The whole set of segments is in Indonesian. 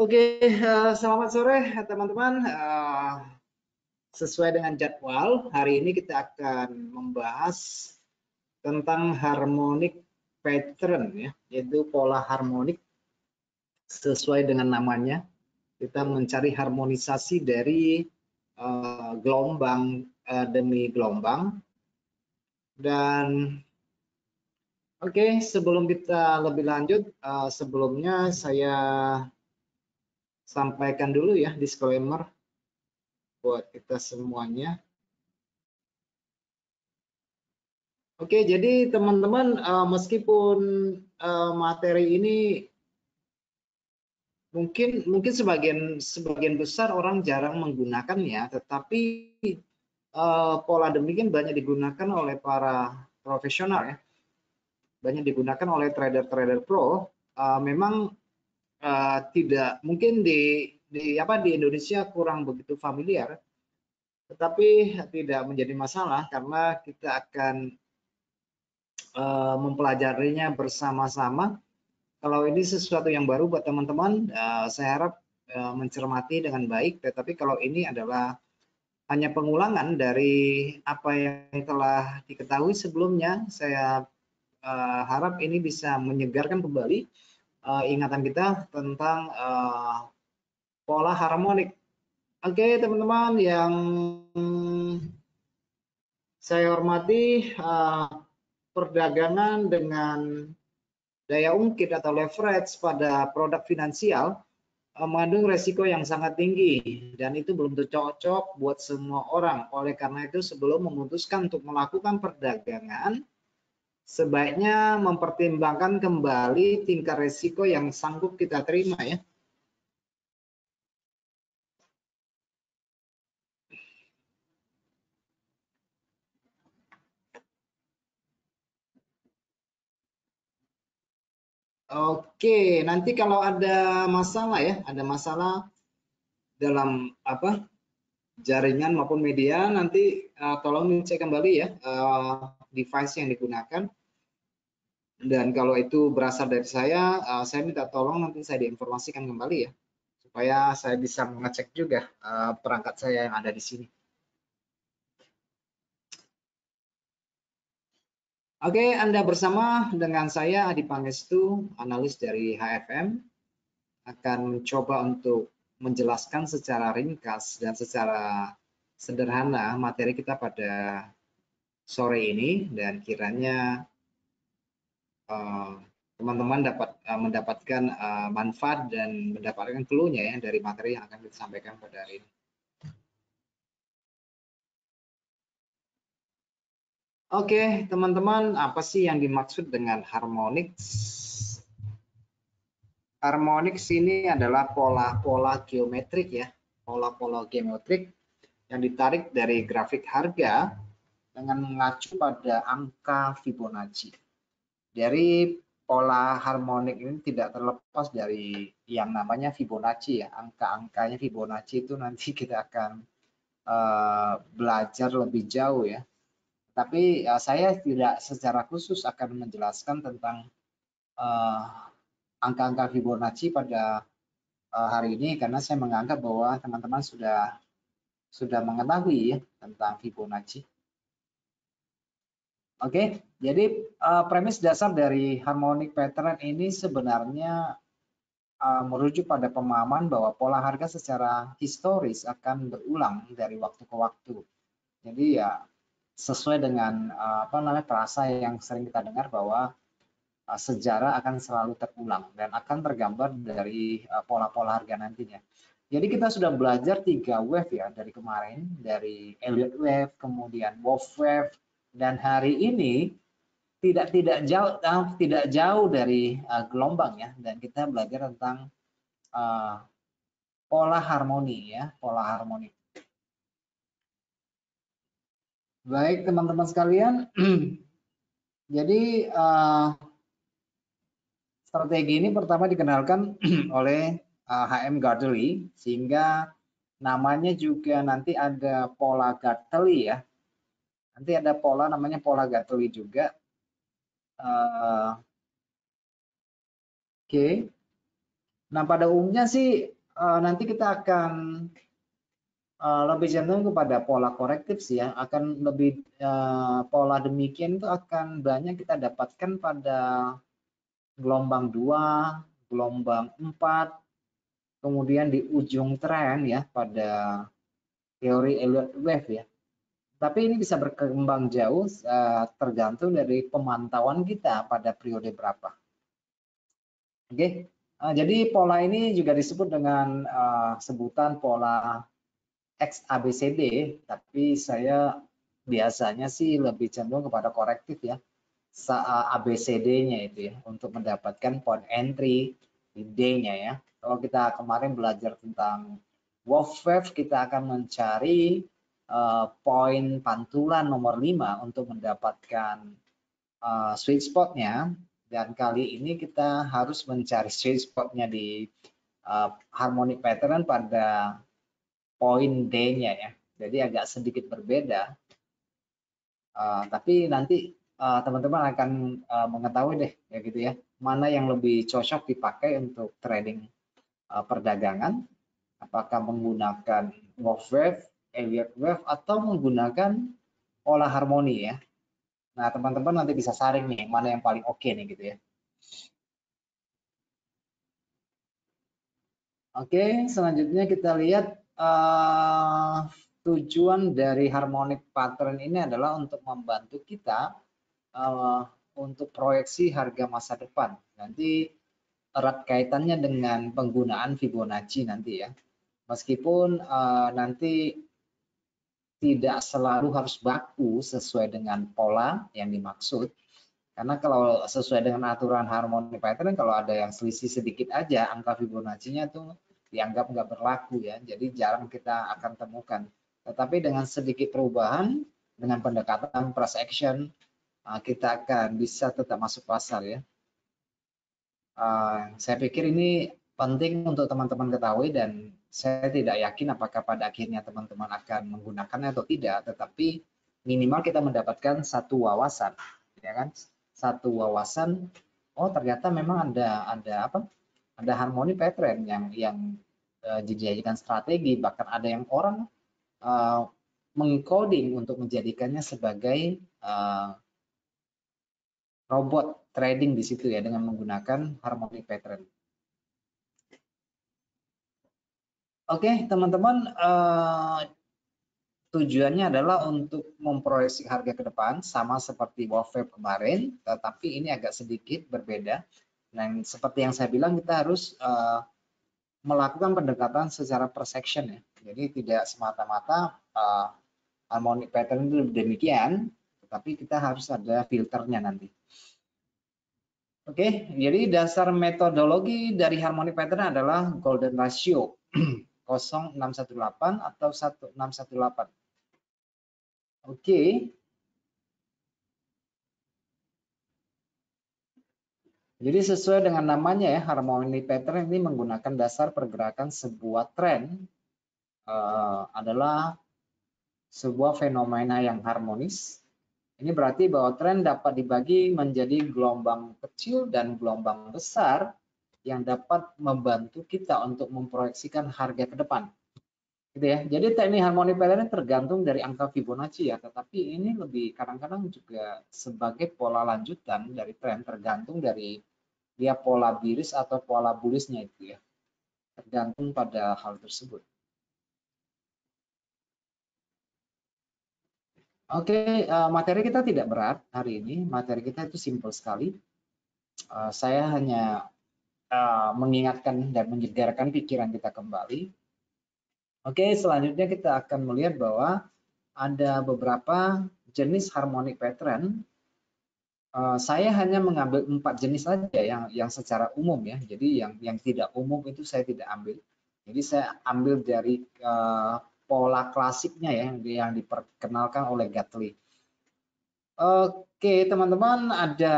Oke, selamat sore teman-teman. Sesuai dengan jadwal, hari ini kita akan membahas tentang harmonic pattern, ya, yaitu pola harmonik. Sesuai dengan namanya, kita mencari harmonisasi dari gelombang demi gelombang. Dan oke, sebelum kita lebih lanjut, sebelumnya saya sampaikan dulu ya disclaimer buat kita semuanya. Oke, jadi teman-teman, meskipun materi ini mungkin sebagian besar orang jarang menggunakannya, tetapi pola demikian banyak digunakan oleh para profesional, ya, banyak digunakan oleh trader-trader pro. Memang tidak mungkin di Indonesia kurang begitu familiar, tetapi tidak menjadi masalah karena kita akan mempelajarinya bersama-sama. Kalau ini sesuatu yang baru buat teman-teman, saya harap mencermati dengan baik. Tetapi kalau ini adalah hanya pengulangan dari apa yang telah diketahui sebelumnya, saya harap ini bisa menyegarkan kembali ingatan kita tentang pola harmonik. Oke, teman-teman yang saya hormati, perdagangan dengan daya ungkit atau leverage pada produk finansial mengandung resiko yang sangat tinggi dan itu belum tentu cocok buat semua orang. Oleh karena itu, sebelum memutuskan untuk melakukan perdagangan, sebaiknya mempertimbangkan kembali tingkat resiko yang sanggup kita terima, ya. Oke, nanti kalau ada masalah, ya, ada masalah dalam jaringan maupun media, nanti tolong dicek kembali, ya, device yang digunakan. Dan kalau itu berasal dari saya minta tolong nanti saya diinformasikan kembali, ya, supaya saya bisa mengecek juga perangkat saya yang ada di sini. Oke, Anda bersama dengan saya Adi Pangestu, analis dari HFM, akan mencoba untuk menjelaskan secara ringkas dan secara sederhana materi kita pada sore ini, dan kiranya teman-teman dapat mendapatkan manfaat dan mendapatkan clue-nya, ya, dari materi yang akan kita sampaikan pada hari ini. Oke, teman-teman, apa sih yang dimaksud dengan harmonics? Harmonics ini adalah pola-pola geometrik, ya, pola-pola geometrik yang ditarik dari grafik harga dengan mengacu pada angka Fibonacci. Dari pola harmonik ini tidak terlepas dari yang namanya Fibonacci, ya. Angka-angkanya Fibonacci itu nanti kita akan belajar lebih jauh, ya. Tapi saya tidak secara khusus akan menjelaskan tentang angka-angka Fibonacci pada hari ini karena saya menganggap bahwa teman-teman sudah mengetahui, ya, tentang Fibonacci. Oke, jadi premis dasar dari harmonic pattern ini sebenarnya merujuk pada pemahaman bahwa pola harga secara historis akan berulang dari waktu ke waktu. Jadi ya sesuai dengan frasa yang sering kita dengar bahwa sejarah akan selalu terulang dan akan tergambar dari pola-pola harga nantinya. Jadi kita sudah belajar 3 wave, ya, dari kemarin, dari Elliott wave, kemudian Wolff wave, dan hari ini tidak jauh dari gelombang, ya, dan kita belajar tentang pola harmoni, ya, pola harmoni. Baik teman-teman sekalian, jadi strategi ini pertama dikenalkan oleh H.M. Gartley, sehingga namanya juga nanti ada pola Gartley, ya. Nanti ada pola namanya pola Gartley juga. Oke. Nah, pada umumnya sih nanti kita akan lebih cenderung kepada pola korektif sih ya, akan lebih pola demikian itu akan banyak kita dapatkan pada gelombang 2, gelombang 4, kemudian di ujung tren ya pada teori Elliott Wave ya. Tapi ini bisa berkembang jauh tergantung dari pemantauan kita pada periode berapa. Oke, jadi pola ini juga disebut dengan sebutan pola XABCD, tapi saya biasanya sih lebih cenderung kepada korektif ya, ABCD-nya itu ya, untuk mendapatkan point entry di D-nya ya. Kalau kita kemarin belajar tentang Wolf Wave, kita akan mencari poin pantulan nomor 5 untuk mendapatkan sweet spot-nya, dan kali ini kita harus mencari sweet spot-nya di harmonic pattern pada poin D-nya ya. Jadi agak sedikit berbeda. Tapi nanti teman-teman akan mengetahui deh ya gitu ya, mana yang lebih cocok dipakai untuk trading perdagangan, apakah menggunakan Wolf Wave, Elliott Wave, atau menggunakan pola harmoni ya. Nah, teman-teman nanti bisa saring nih mana yang paling oke nih gitu ya. Oke, selanjutnya kita lihat tujuan dari harmonic pattern ini adalah untuk membantu kita untuk proyeksi harga masa depan. Nanti erat kaitannya dengan penggunaan Fibonacci nanti ya. Meskipun nanti tidak selalu harus baku sesuai dengan pola yang dimaksud. Karena kalau sesuai dengan aturan harmonic pattern, kalau ada yang selisih sedikit aja, angka Fibonacci-nya tuh dianggap nggak berlaku ya. Jadi jarang kita akan temukan. Tetapi dengan sedikit perubahan, dengan pendekatan price action, kita akan bisa tetap masuk pasar ya. Saya pikir ini penting untuk teman-teman ketahui, dan saya tidak yakin apakah pada akhirnya teman-teman akan menggunakannya atau tidak, tetapi minimal kita mendapatkan satu wawasan, ya kan? Satu wawasan, oh ternyata memang ada harmoni pattern yang dijadikan strategi, bahkan ada yang orang mengcoding untuk menjadikannya sebagai robot trading di situ ya, dengan menggunakan harmonic pattern. Oke, teman-teman, tujuannya adalah untuk memproyeksi harga ke depan sama seperti Wolf Wave kemarin, tetapi ini agak sedikit berbeda. Dan seperti yang saya bilang, kita harus melakukan pendekatan secara per section ya. Jadi tidak semata-mata harmonic pattern itu demikian, tetapi kita harus ada filternya nanti. Oke, jadi dasar metodologi dari harmonic pattern adalah golden ratio 0,618 atau 1,618. Oke. Jadi sesuai dengan namanya ya, harmonic pattern ini menggunakan dasar pergerakan sebuah tren adalah sebuah fenomena yang harmonis. Ini berarti bahwa tren dapat dibagi menjadi gelombang kecil dan gelombang besar yang dapat membantu kita untuk memproyeksikan harga ke depan. Gitu ya. Jadi teknik harmonic pattern tergantung dari angka Fibonacci ya, tetapi ini lebih kadang-kadang juga sebagai pola lanjutan dari tren, tergantung dari dia pola bearish atau pola bullish-nya itu ya. Tergantung pada hal tersebut. Oke, materi kita tidak berat hari ini. Materi kita itu simpel sekali. Saya hanya mengingatkan dan menyegarkan pikiran kita kembali. Oke, selanjutnya kita akan melihat bahwa ada beberapa jenis harmonic pattern. Saya hanya mengambil 4 jenis saja yang secara umum ya. Jadi yang tidak umum itu saya tidak ambil. Jadi saya ambil dari pola klasiknya ya, yang diperkenalkan oleh Gately. Oke, teman-teman, ada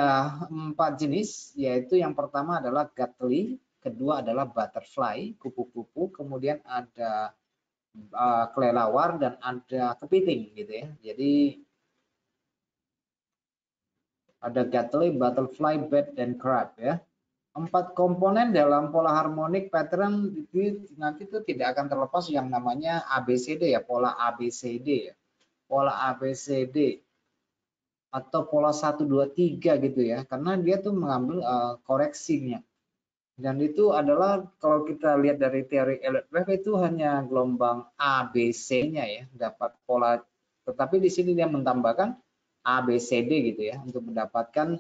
4 jenis, yaitu yang pertama adalah Gately, kedua adalah butterfly, kupu-kupu, kemudian ada kelelawar, dan ada kepiting gitu ya. Jadi ada Gately, butterfly, bat, dan crab ya. 4 komponen dalam pola harmonic pattern itu nanti itu tidak akan terlepas yang namanya ABCD ya, pola ABCD ya. Pola ABCD atau pola 1 2 3 gitu ya. Karena dia tuh mengambil koreksinya. Dan itu adalah kalau kita lihat dari teori Elliott wave itu hanya gelombang ABC-nya ya, dapat pola, tetapi di sini dia menambahkan ABCD gitu ya untuk mendapatkan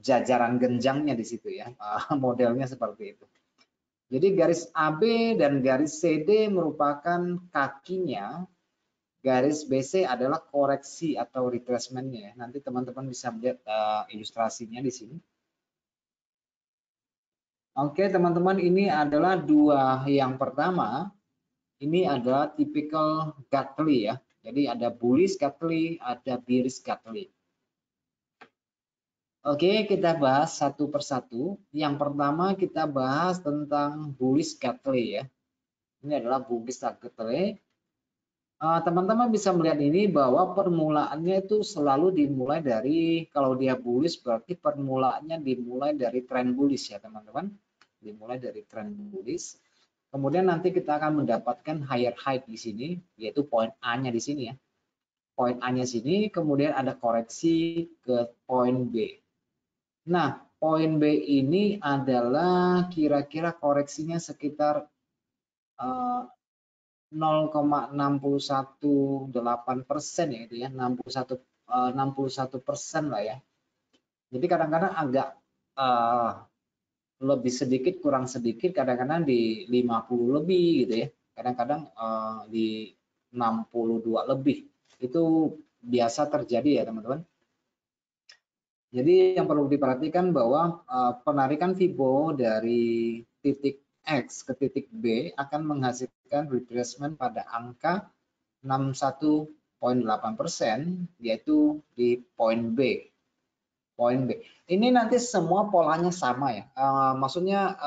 jajaran genjangnya di situ ya, modelnya seperti itu. Jadi garis AB dan garis CD merupakan kakinya, garis BC adalah koreksi atau retracementnya. Nanti teman-teman bisa melihat ilustrasinya di sini. Oke teman-teman, ini adalah dua yang pertama. Ini adalah typical Gartley ya. Jadi ada bullish Gartley, ada bearish Gartley. Oke, kita bahas satu persatu. Yang pertama kita bahas tentang bullish Gartley ya. Ini adalah bullish Gartley. Teman-teman bisa melihat ini bahwa permulaannya itu selalu dimulai dari, kalau dia bullish berarti permulaannya dimulai dari trend bullish ya teman-teman. Dimulai dari trend bullish. Kemudian nanti kita akan mendapatkan higher high di sini, yaitu poin A-nya di sini ya. Poin A-nya sini, kemudian ada koreksi ke poin B. Nah, poin B ini adalah kira-kira koreksinya sekitar 0,618% ya itu ya, 61% lah ya. Jadi kadang-kadang agak lebih sedikit, kurang sedikit, kadang-kadang di 50 lebih gitu ya. Kadang-kadang di 62 lebih. Itu biasa terjadi ya teman-teman. Jadi yang perlu diperhatikan bahwa penarikan Fibo dari titik X ke titik B akan menghasilkan retracement pada angka 61,8% yaitu di poin B. Poin B. Ini nanti semua polanya sama ya. Maksudnya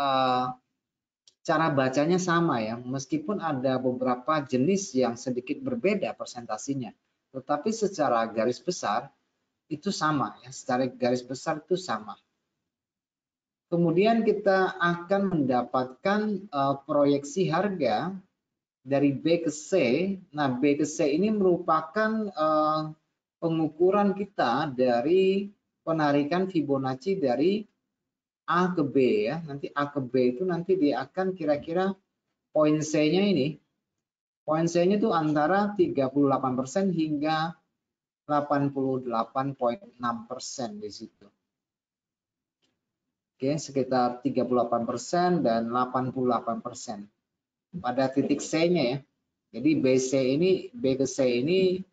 cara bacanya sama ya. Meskipun ada beberapa jenis yang sedikit berbeda persentasinya. Tetapi secara garis besar itu sama ya, secara garis besar itu sama. Kemudian kita akan mendapatkan proyeksi harga dari B ke C. Nah, B ke C ini merupakan pengukuran kita dari penarikan Fibonacci dari A ke B ya. Nanti A ke B itu nanti dia akan kira-kira poin C-nya ini. Poin C-nya itu antara 38% hingga 88,6% di situ. Oke, sekitar 38% dan 88% pada titik C-nya ya. Jadi B ke C ini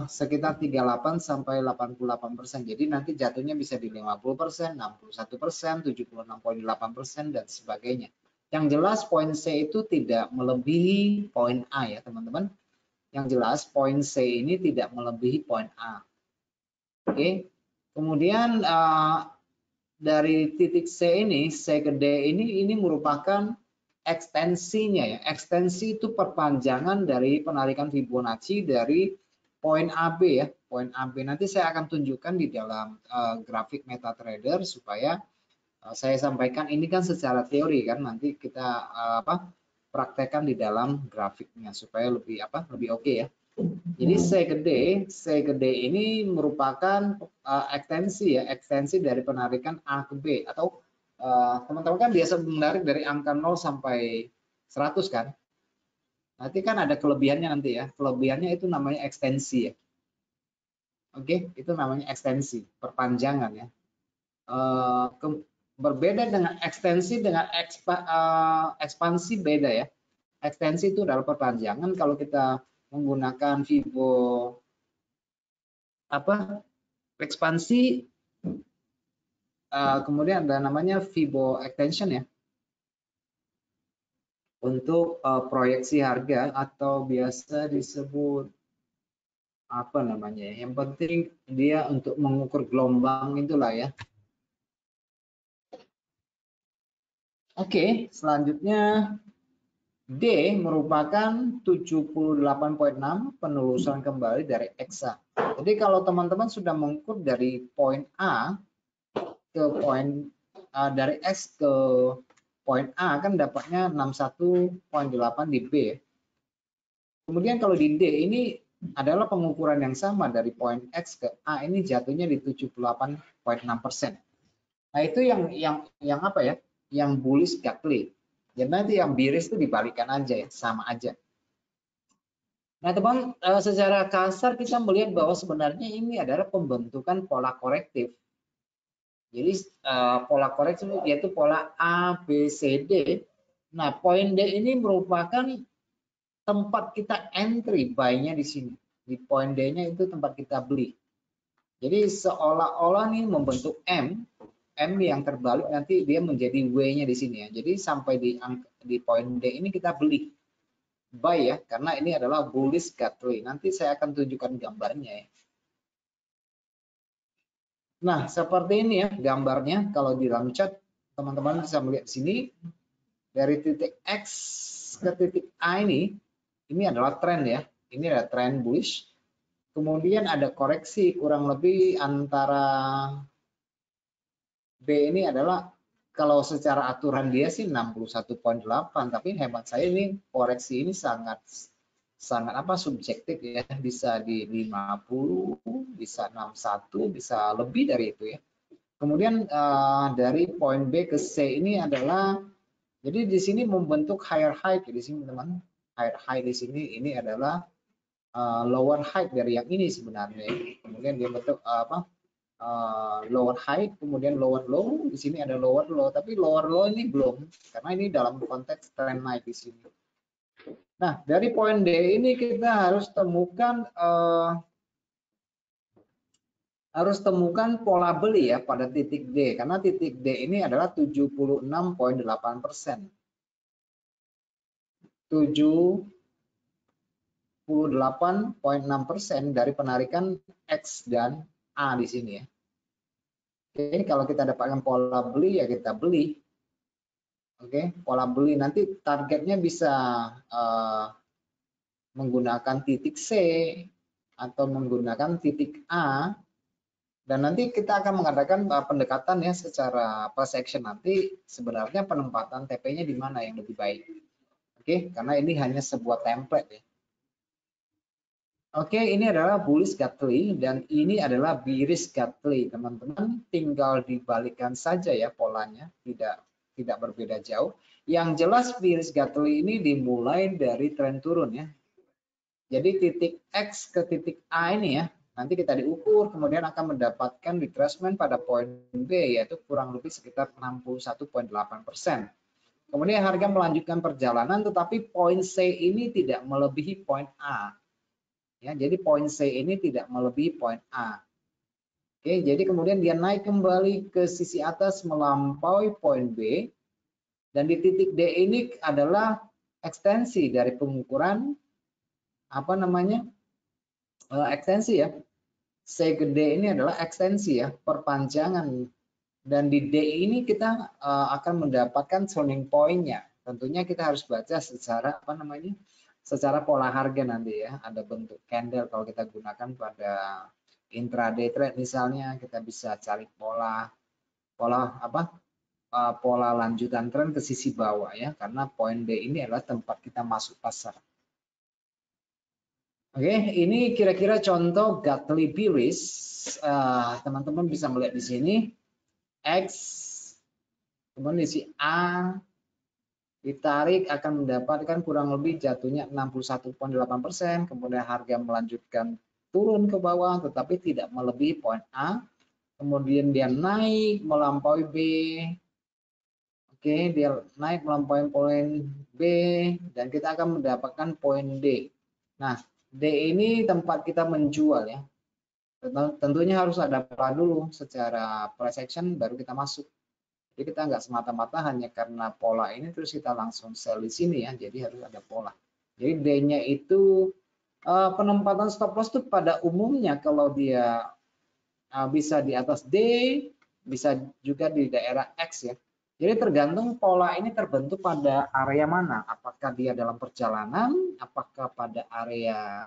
sekitar 38 sampai 88%. Jadi nanti jatuhnya bisa di 50%, 61%, 76,8% dan sebagainya. Yang jelas poin C itu tidak melebihi poin A ya teman-teman. Yang jelas poin C ini tidak melebihi poin A. Oke. Kemudian dari titik C ini, C ke D ini merupakan ekstensinya ya. Ekstensi itu perpanjangan dari penarikan Fibonacci dari poin AB ya. Poin AB nanti saya akan tunjukkan di dalam grafik MetaTrader supaya saya sampaikan ini kan secara teori kan, nanti kita praktekkan di dalam grafiknya supaya lebih oke ya. Jadi C ke D ini merupakan ekstensi ya, ekstensi dari penarikan A ke B atau teman-teman kan biasa menarik dari angka 0 sampai 100 kan. Nanti kan ada kelebihannya nanti ya. Kelebihannya itu namanya ekstensi ya. Oke, itu namanya ekstensi, perpanjangan ya. Berbeda dengan ekstensi dengan ekspansi beda ya. Ekstensi itu adalah perpanjangan kalau kita menggunakan Fibo ekspansi, kemudian ada namanya Fibo extension ya untuk proyeksi harga atau biasa disebut apa namanya ya, yang penting dia untuk mengukur gelombang itulah ya. Oke, selanjutnya D merupakan 78,6 penelusuran kembali dari EXA. Jadi kalau teman-teman sudah mengukur dari poin A ke poin dari X ke poin A kan dapatnya 61.8 di B ya. Kemudian kalau di D ini adalah pengukuran yang sama dari poin X ke A ini jatuhnya di 78.6%. Nah itu yang apa ya? Yang bullish Gartley. Ya nanti yang bearish itu dibalikan aja ya, sama aja. Nah teman, secara kasar kita melihat bahwa sebenarnya ini adalah pembentukan pola korektif. Jadi pola korektif yaitu pola A, B, C, D. Nah poin D ini merupakan tempat kita entry buy-nya di sini. Di poin D-nya itu tempat kita beli. Jadi seolah-olah nih membentuk M yang terbalik nanti dia menjadi W-nya di sini ya. Jadi sampai di poin D ini kita beli. Buy ya, karena ini adalah bullish Gartley. Nanti saya akan tunjukkan gambarnya ya. Nah, seperti ini ya gambarnya. Kalau di dalam chart, teman-teman bisa melihat sini dari titik X ke titik A ini adalah tren ya. Ini adalah tren bullish. Kemudian ada koreksi kurang lebih antara B ini adalah kalau secara aturan dia sih 61.8, tapi hemat saya ini koreksi ini sangat apa subjektif ya, bisa di 50, bisa 61, bisa lebih dari itu ya. Kemudian dari poin B ke C ini adalah jadi di sini membentuk higher high di sini teman. Higher high di sini ini adalah lower high dari yang ini sebenarnya. Kemudian dia bentuk lower high, kemudian lower low. Di sini ada lower low, tapi lower low ini belum karena ini dalam konteks trend naik di sini. Nah, dari poin D ini kita harus temukan pola beli ya pada titik D, karena titik D ini adalah 76.8%. 78.6% dari penarikan X dan A di sini ya. Oke, kalau kita dapatkan pola beli ya kita beli. Oke, pola beli nanti targetnya bisa menggunakan titik C atau menggunakan titik A, dan nanti kita akan mengadakan pendekatan ya secara price action nanti sebenarnya penempatan TP-nya di mana yang lebih baik. Oke, karena ini hanya sebuah template ya. Oke, ini adalah bullish Gartley dan ini adalah bearish Gartley, teman-teman. Tinggal dibalikkan saja ya polanya, tidak berbeda jauh. Yang jelas bearish Gartley ini dimulai dari tren turun ya. Jadi titik X ke titik A ini ya, nanti kita diukur, kemudian akan mendapatkan retracement pada poin B yaitu kurang lebih sekitar 61.8%. Kemudian harga melanjutkan perjalanan, tetapi poin C ini tidak melebihi poin A. Ya, jadi poin C ini tidak melebihi poin A. Oke, jadi kemudian dia naik kembali ke sisi atas melampaui poin B, dan di titik D ini adalah ekstensi dari pengukuran ekstensi ya. C ke D ini adalah ekstensi ya, perpanjangan, dan di D ini kita akan mendapatkan turning point-nya. Tentunya kita harus baca secara secara pola harga nanti ya, ada bentuk candle. Kalau kita gunakan pada intraday trade misalnya, kita bisa cari pola lanjutan tren ke sisi bawah ya, karena poin D ini adalah tempat kita masuk pasar. Oke, ini kira-kira contoh Gartley bearish. Teman-teman bisa melihat di sini X, kemudian di sisi A ditarik akan mendapatkan kurang lebih jatuhnya 61.8%, kemudian harga melanjutkan turun ke bawah tetapi tidak melebihi poin A, kemudian dia naik melampaui B, oke, dia naik melampaui poin B dan kita akan mendapatkan poin D. Nah, D ini tempat kita menjual ya, tentunya harus ada pola dulu secara price action baru kita masuk. Jadi kita nggak semata-mata hanya karena pola ini terus kita langsung sell di sini ya. Jadi harus ada pola. Jadi D-nya itu penempatan stop loss itu pada umumnya kalau dia bisa di atas D, bisa juga di daerah X ya. Jadi tergantung pola ini terbentuk pada area mana. Apakah dia dalam perjalanan, apakah pada area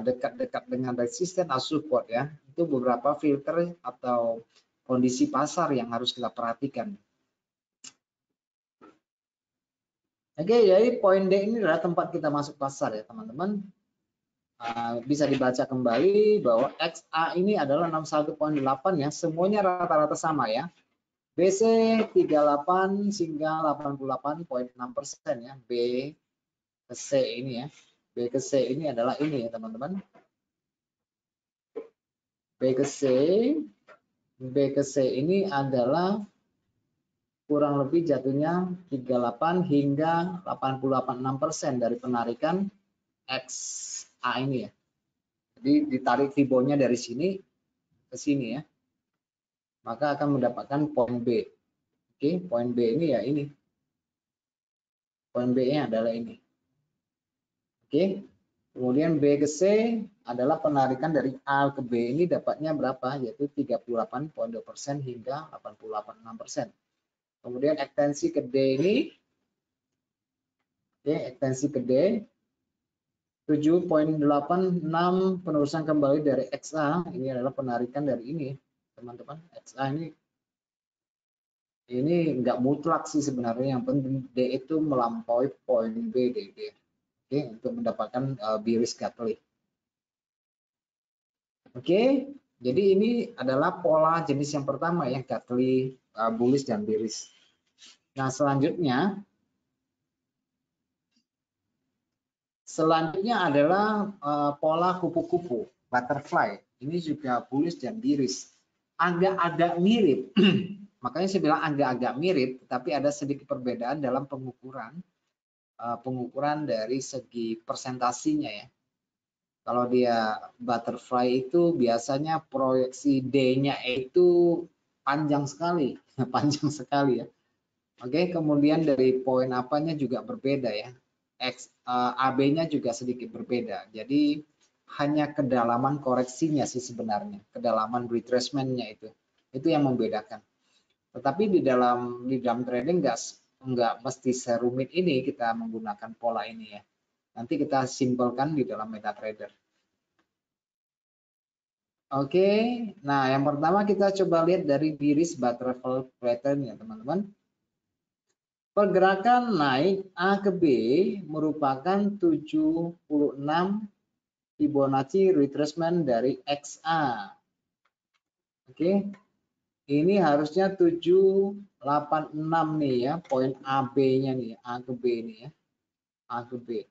dekat-dekat dengan resisten atau support ya. Itu beberapa filter atau kondisi pasar yang harus kita perhatikan. Oke, jadi poin D ini adalah tempat kita masuk pasar ya teman-teman. Bisa dibaca kembali bahwa XA ini adalah 61.8 ya, semuanya rata-rata sama ya. BC 38 hingga 88.6% ya. B ke C ini ya. B ke C ini adalah ini ya teman-teman. B ke C ini adalah kurang lebih jatuhnya 38 hingga 88,6% dari penarikan XA ini ya. Jadi ditarik fibonya dari sini ke sini ya. Maka akan mendapatkan poin B. Oke, poin B ini ya ini. Poin B-nya adalah ini. Oke. Kemudian B ke C adalah penarikan dari A ke B ini dapatnya berapa? Yaitu 38,2% hingga 88,6%. Kemudian ekstensi ke D ini, oke, ekstensi ke D 7.86 penerusan kembali dari XA, ini adalah penarikan dari ini, teman-teman. XA ini nggak mutlak sih sebenarnya, yang penting D itu melampaui poin B, D. Oke, untuk mendapatkan bearish Gately. Oke, jadi ini adalah pola jenis yang pertama ya, Gately, bullish dan bearish. Nah, selanjutnya adalah pola kupu-kupu, butterfly. Ini juga bullish dan bearish. Agak-agak mirip, makanya saya bilang agak-agak mirip, tapi ada sedikit perbedaan dalam pengukuran dari segi persentasinya ya. Kalau dia butterfly itu biasanya proyeksi D-nya itu panjang sekali, panjang sekali ya. Oke, kemudian dari poin apanya juga berbeda ya. AB-nya juga sedikit berbeda. Jadi hanya kedalaman koreksinya sih sebenarnya, kedalaman retracement-nya itu yang membedakan. Tetapi di dalam trading nggak mesti serumit ini kita menggunakan pola ini ya. Nanti kita simpelkan di dalam MetaTrader. Oke, nah yang pertama kita coba lihat dari bearish butterfly pattern ya teman-teman. Pergerakan naik A ke B merupakan 76 Fibonacci retracement dari XA. Oke, ini harusnya 786 nih ya, poin AB-nya nih, A ke B ini ya, A ke B.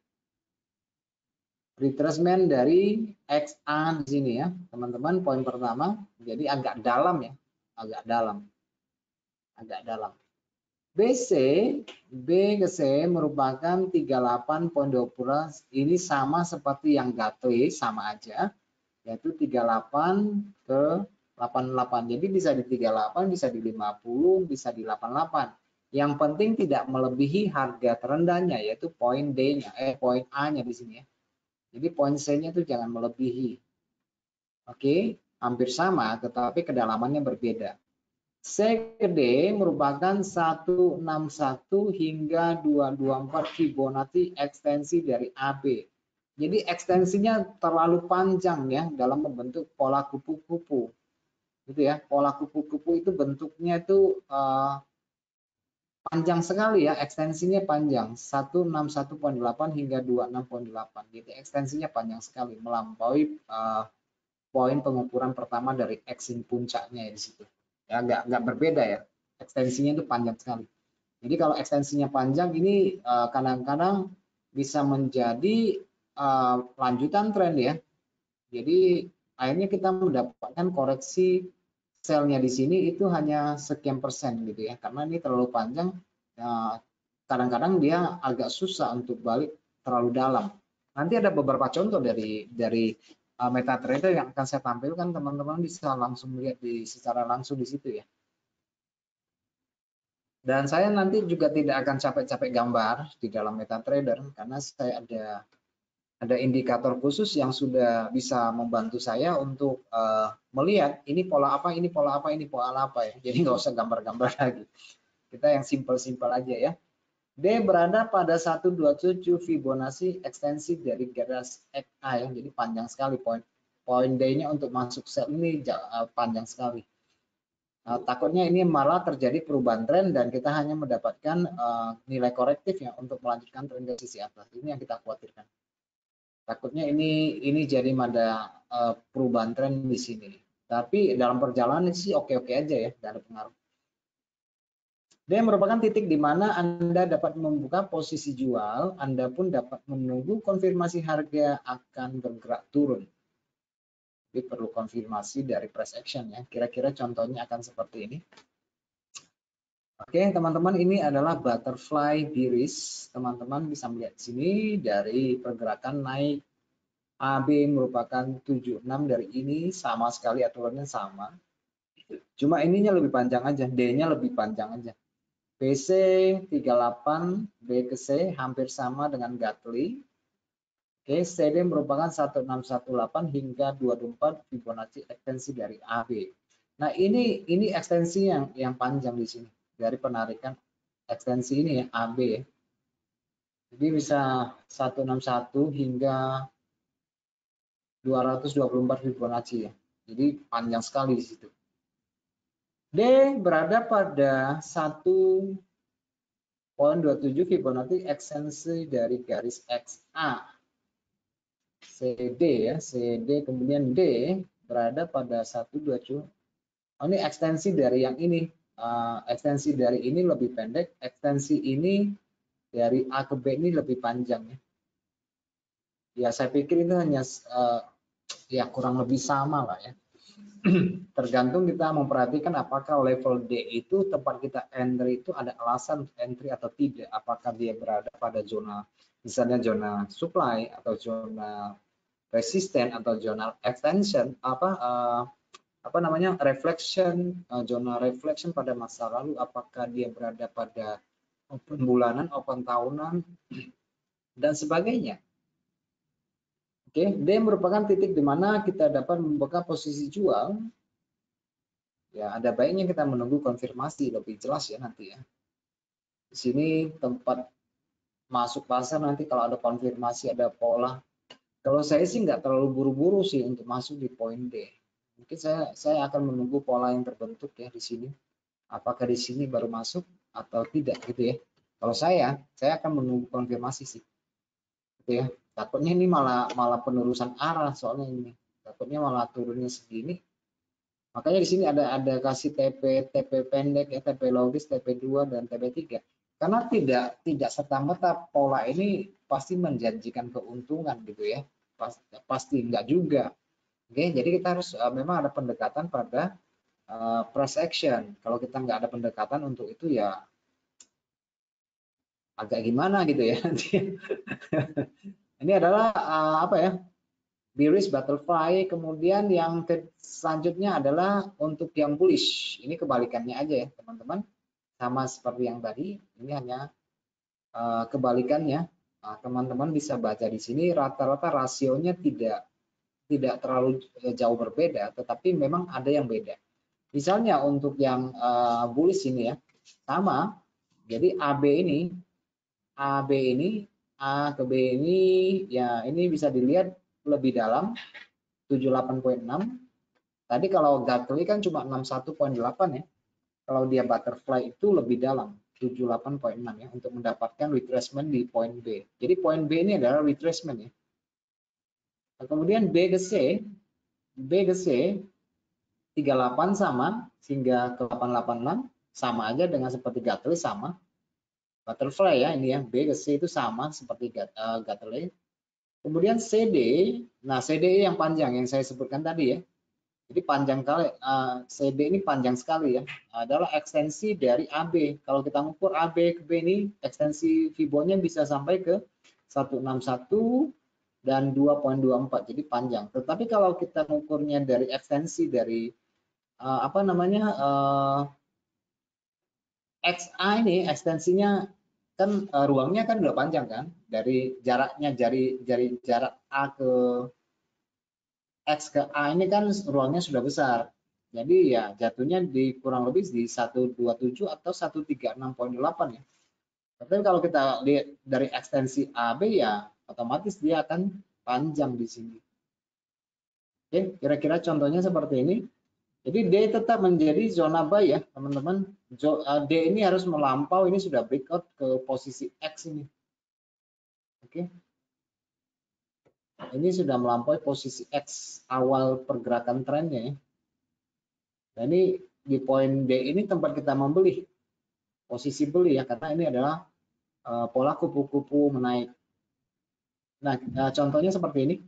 Retracement dari XA di sini ya, teman-teman. Poin pertama, jadi agak dalam ya, agak dalam. BC, B ke C merupakan 38.20. Ini sama seperti yang Gately, sama aja, yaitu 38 ke 88. Jadi bisa di 38, bisa di 50, bisa di 88. Yang penting tidak melebihi harga terendahnya, yaitu poin D-nya, poin A-nya di sini ya. Jadi poin C-nya itu jangan melebihi. Oke, hampir sama, tetapi kedalamannya berbeda. C ke D merupakan 161 hingga 224 Fibonacci ekstensi dari AB. Jadi ekstensinya terlalu panjang ya dalam membentuk pola kupu-kupu. Gitu ya, pola kupu-kupu itu bentuknya itu panjang sekali ya, ekstensinya panjang 161.8 hingga 26.8. Jadi ekstensinya panjang sekali, melampaui poin pengukuran pertama dari X-in puncaknya di situ. Ya nggak berbeda ya, ekstensinya itu panjang sekali. Jadi kalau ekstensinya panjang ini kadang-kadang bisa menjadi lanjutan tren ya. Jadi akhirnya kita mendapatkan koreksi selnya di sini itu hanya sekian persen gitu ya, karena ini terlalu panjang. Kadang-kadang dia agak susah untuk balik terlalu dalam. Nanti ada beberapa contoh dari MetaTrader yang akan saya tampilkan, teman-teman bisa langsung lihat secara langsung di situ ya. Dan saya nanti juga tidak akan capek-capek gambar di dalam MetaTrader karena saya ada indikator khusus yang sudah bisa membantu saya untuk melihat ini pola apa, ini pola apa, ini pola apa ya. Jadi nggak usah gambar-gambar lagi. Kita yang simpel-simpel aja ya. D berada pada 127 Fibonacci ekstensi dari garis XA yang jadi panjang sekali poin D-nya untuk masuk sel ini panjang sekali. Takutnya ini malah terjadi perubahan tren dan kita hanya mendapatkan nilai korektif ya untuk melanjutkan tren dari sisi atas. Ini yang kita khawatirkan. Takutnya ini jadi ada perubahan tren di sini. Tapi dalam perjalanan sih oke-oke aja ya, tidak ada pengaruh. Dia merupakan titik di mana Anda dapat membuka posisi jual, Anda pun dapat menunggu konfirmasi harga akan bergerak turun. Jadi perlu konfirmasi dari price action ya. Kira-kira contohnya akan seperti ini. Oke, teman-teman, ini adalah butterfly bearish. Teman-teman bisa melihat sini dari pergerakan naik AB merupakan 76 dari ini sama sekali aturannya sama. Cuma ininya lebih panjang aja, D-nya lebih panjang aja. BC 38, B ke C hampir sama dengan Gatli. Oke, CD merupakan 1618 hingga 24 Fibonacci ekstensi dari AB. Nah, ini ekstensi yang panjang di sini dari penarikan ekstensi ini ya, AB ya. Jadi bisa 161 hingga 224 Fibonacci ya. Jadi panjang sekali di situ. D berada pada 1.27 Fibonacci ekstensi dari garis XA. CD ya, CD kemudian D berada pada 127. Oh, ini ekstensi dari yang ini. Ekstensi dari ini lebih pendek, ekstensi ini dari A ke B ini lebih panjang ya. Ya saya pikir itu hanya ya kurang lebih sama lah ya. Tergantung kita memperhatikan apakah level D itu tempat kita entry itu ada alasan entry atau tidak. Apakah dia berada pada zona misalnya zona supply atau zona resisten atau zona extension apa namanya reflection, zona reflection pada masa lalu, apakah dia berada pada open bulanan, open tahunan dan sebagainya. Oke, D merupakan titik di mana kita dapat membuka posisi jual. Ya, ada baiknya kita menunggu konfirmasi lebih jelas ya nanti ya. Di sini tempat masuk pasar nanti kalau ada konfirmasi, ada pola. Kalau saya sih nggak terlalu buru-buru sih untuk masuk di poin D. Mungkin saya akan menunggu pola yang terbentuk ya di sini. Apakah di sini baru masuk atau tidak gitu ya. Kalau saya akan menunggu konfirmasi sih. Gitu ya. Takutnya ini malah penerusan arah soalnya ini. Takutnya malah turunnya segini. Makanya di sini ada kasih TP pendek ya, TP logis, TP2 dan TP3. Karena tidak serta-merta pola ini pasti menjanjikan keuntungan gitu ya. Pasti enggak juga. Oke, jadi kita harus memang ada pendekatan pada price action. Kalau kita nggak ada pendekatan untuk itu ya agak gimana gitu ya. Ini adalah apa ya? Bearish butterfly. Kemudian yang selanjutnya adalah untuk yang bullish. Ini kebalikannya aja ya, teman-teman. Sama seperti yang tadi. Ini hanya kebalikannya. Teman-teman bisa baca di sini rata-rata rasionya tidak terlalu jauh berbeda, tetapi memang ada yang beda. Misalnya untuk yang bullish ini ya, sama. Jadi A ke B ini ya ini bisa dilihat lebih dalam 78.6. Tadi kalau Gatli kan cuma 61.8 ya. Kalau dia butterfly itu lebih dalam 78.6 ya untuk mendapatkan retracement di poin B. Jadi poin B ini adalah retracement ya. Nah, kemudian B ke C 38 sama sehingga ke 886 sama aja dengan seperti Gatli sama. Butterfly ya ini ya, B ke C itu sama seperti Gatli. Kemudian CD, nah CD yang panjang yang saya sebutkan tadi ya. Jadi panjang kali, CD ini panjang sekali ya, adalah ekstensi dari AB. Kalau kita mengukur AB ke B ini, ekstensi Fibonya bisa sampai ke 161 dan 2.24, jadi panjang. Tetapi kalau kita mengukurnya dari ekstensi dari apa namanya XA ini, ekstensinya kan ruangnya kan udah panjang kan, dari jaraknya jarak A ke X ke A ini kan ruangnya sudah besar. Jadi ya jatuhnya di kurang lebih di 127 atau 136.8 ya. Tapi kalau kita lihat dari ekstensi AB ya otomatis dia akan panjang di sini. Oke, kira-kira contohnya seperti ini. Jadi D tetap menjadi zona buy ya teman-teman. D ini harus melampau, ini sudah breakout ke posisi X ini. Oke. Ini sudah melampaui posisi X awal pergerakan trennya ya. Dan ini di poin D ini tempat kita membeli. Posisi beli ya, karena ini adalah pola kupu-kupu menaik. Nah, contohnya seperti ini.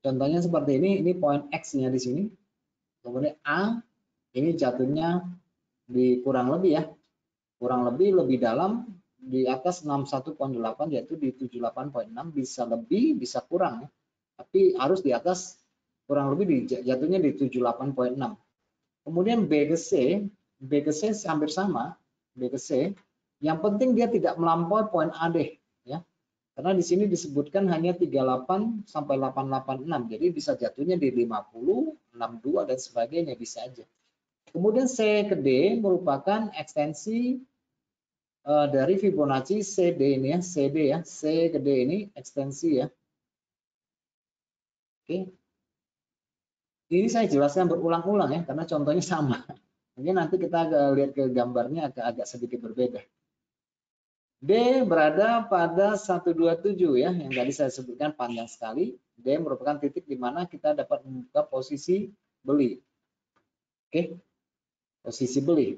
Contohnya seperti ini poin X-nya di sini. Kemudian A, ini jatuhnya di kurang lebih ya. Kurang lebih dalam di atas 61.8 yaitu di 78.6, bisa lebih bisa kurang ya. Tapi harus di atas kurang lebih jatuhnya di 78.6. Kemudian B ke C hampir sama, B ke C. Yang penting dia tidak melampaui poin AD ya. Karena di sini disebutkan hanya 38 sampai 886. Jadi bisa jatuhnya di 50, 62 dan sebagainya bisa aja. Kemudian C ke D merupakan ekstensi dari Fibonacci CD ini ya, CD ya, C ke D ini ekstensi ya. Oke. Ini saya jelaskan berulang-ulang ya, karena contohnya sama. Mungkin nanti kita lihat ke gambarnya agak sedikit berbeda. D berada pada 127 ya, yang tadi saya sebutkan panjang sekali. D merupakan titik di mana kita dapat membuka posisi beli. Oke, posisi beli.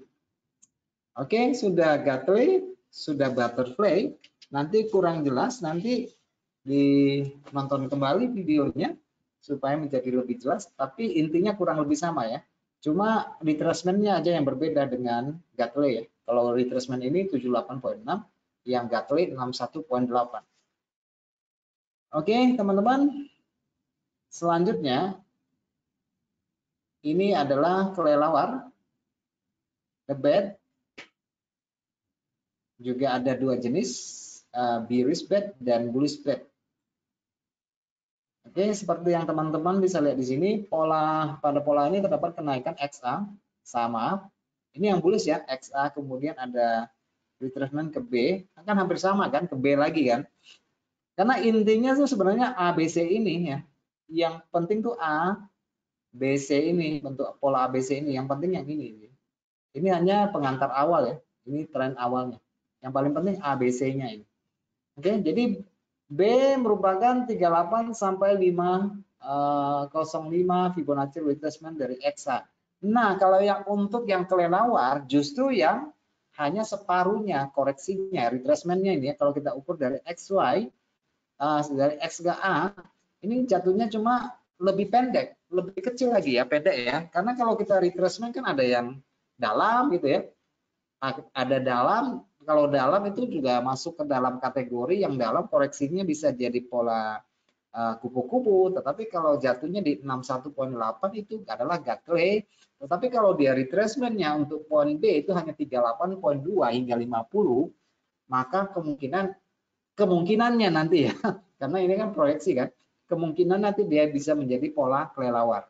Oke, sudah gateway, sudah butterfly. Nanti kurang jelas, nanti ditonton kembali videonya supaya menjadi lebih jelas. Tapi intinya kurang lebih sama ya. Cuma retracement-nya aja yang berbeda dengan gateway ya. Kalau retracement ini 78.6, yang gateway 61.8. Oke, teman-teman. Selanjutnya ini adalah kelelawar, the bed. Juga ada dua jenis, bearish bed dan bullish bed. Oke, seperti yang teman-teman bisa lihat di sini, pada pola ini terdapat kenaikan XA sama. Ini yang bullish ya, XA, kemudian ada retracement ke B, kan hampir sama kan, ke B lagi kan. Karena intinya tuh sebenarnya ABC ini ya. Yang penting tuh A, BC ini, bentuk pola ABC ini, yang penting yang ini. Ini hanya pengantar awal ya, ini tren awalnya. Yang paling penting ABC-nya ini. Oke, jadi B merupakan 38 sampai 505 Fibonacci retracement dari XA. Nah, kalau yang untuk yang kelelawar justru yang hanya separuhnya koreksinya, retracementnya ini ya, kalau kita ukur dari XY, dari X ke A, ini jatuhnya cuma lebih pendek, lebih kecil lagi ya, pendek ya. Karena kalau kita retracement kan ada yang dalam gitu ya. Ada dalam, kalau dalam itu juga masuk ke dalam kategori yang dalam koreksinya bisa jadi pola kupu-kupu, tetapi kalau jatuhnya di 61.8 itu adalah gateway. Tetapi kalau dia retracementnya untuk poin B itu hanya 38.2 hingga 50, maka kemungkinannya nanti ya, karena ini kan proyeksi kan, kemungkinan nanti dia bisa menjadi pola kelelawar.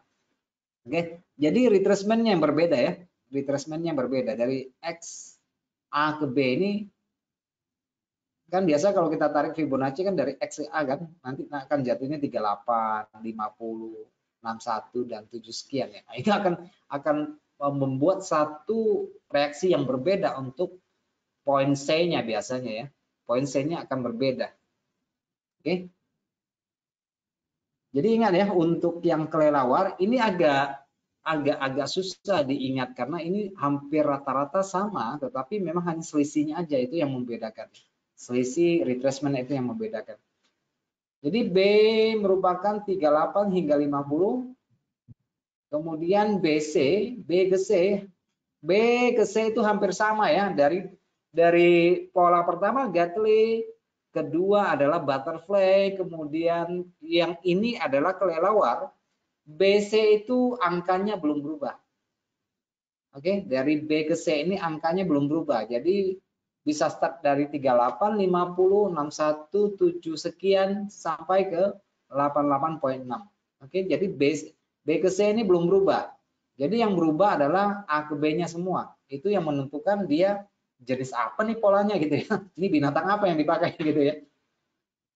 Oke, jadi retracementnya yang berbeda ya, retracementnya yang berbeda dari X A ke B ini. Kan biasa kalau kita tarik Fibonacci kan dari X ke A kan, nanti akan jatuhnya 38, 50, 61 dan 7 sekian ya. Nah, itu akan membuat satu reaksi yang berbeda untuk poin C-nya biasanya ya. Poin C-nya akan berbeda. Oke. Jadi ingat ya, untuk yang kelelawar ini agak susah diingat karena ini hampir rata-rata sama, tetapi memang hanya selisihnya aja itu yang membedakan. Selisih retracement itu yang membedakan. Jadi B merupakan 38 hingga 50. Kemudian BC, B ke C itu hampir sama ya, dari pola pertama gateway, kedua adalah butterfly, kemudian yang ini adalah kelelawar. BC itu angkanya belum berubah. Oke, dari B ke C ini angkanya belum berubah. Jadi bisa start dari 38, 50, 61, 7 sekian sampai ke 88.6. Oke, jadi B ke C ini belum berubah. Jadi yang berubah adalah A ke B-nya semua. Itu yang menentukan dia jenis apa nih polanya gitu ya. Ini binatang apa yang dipakai gitu ya.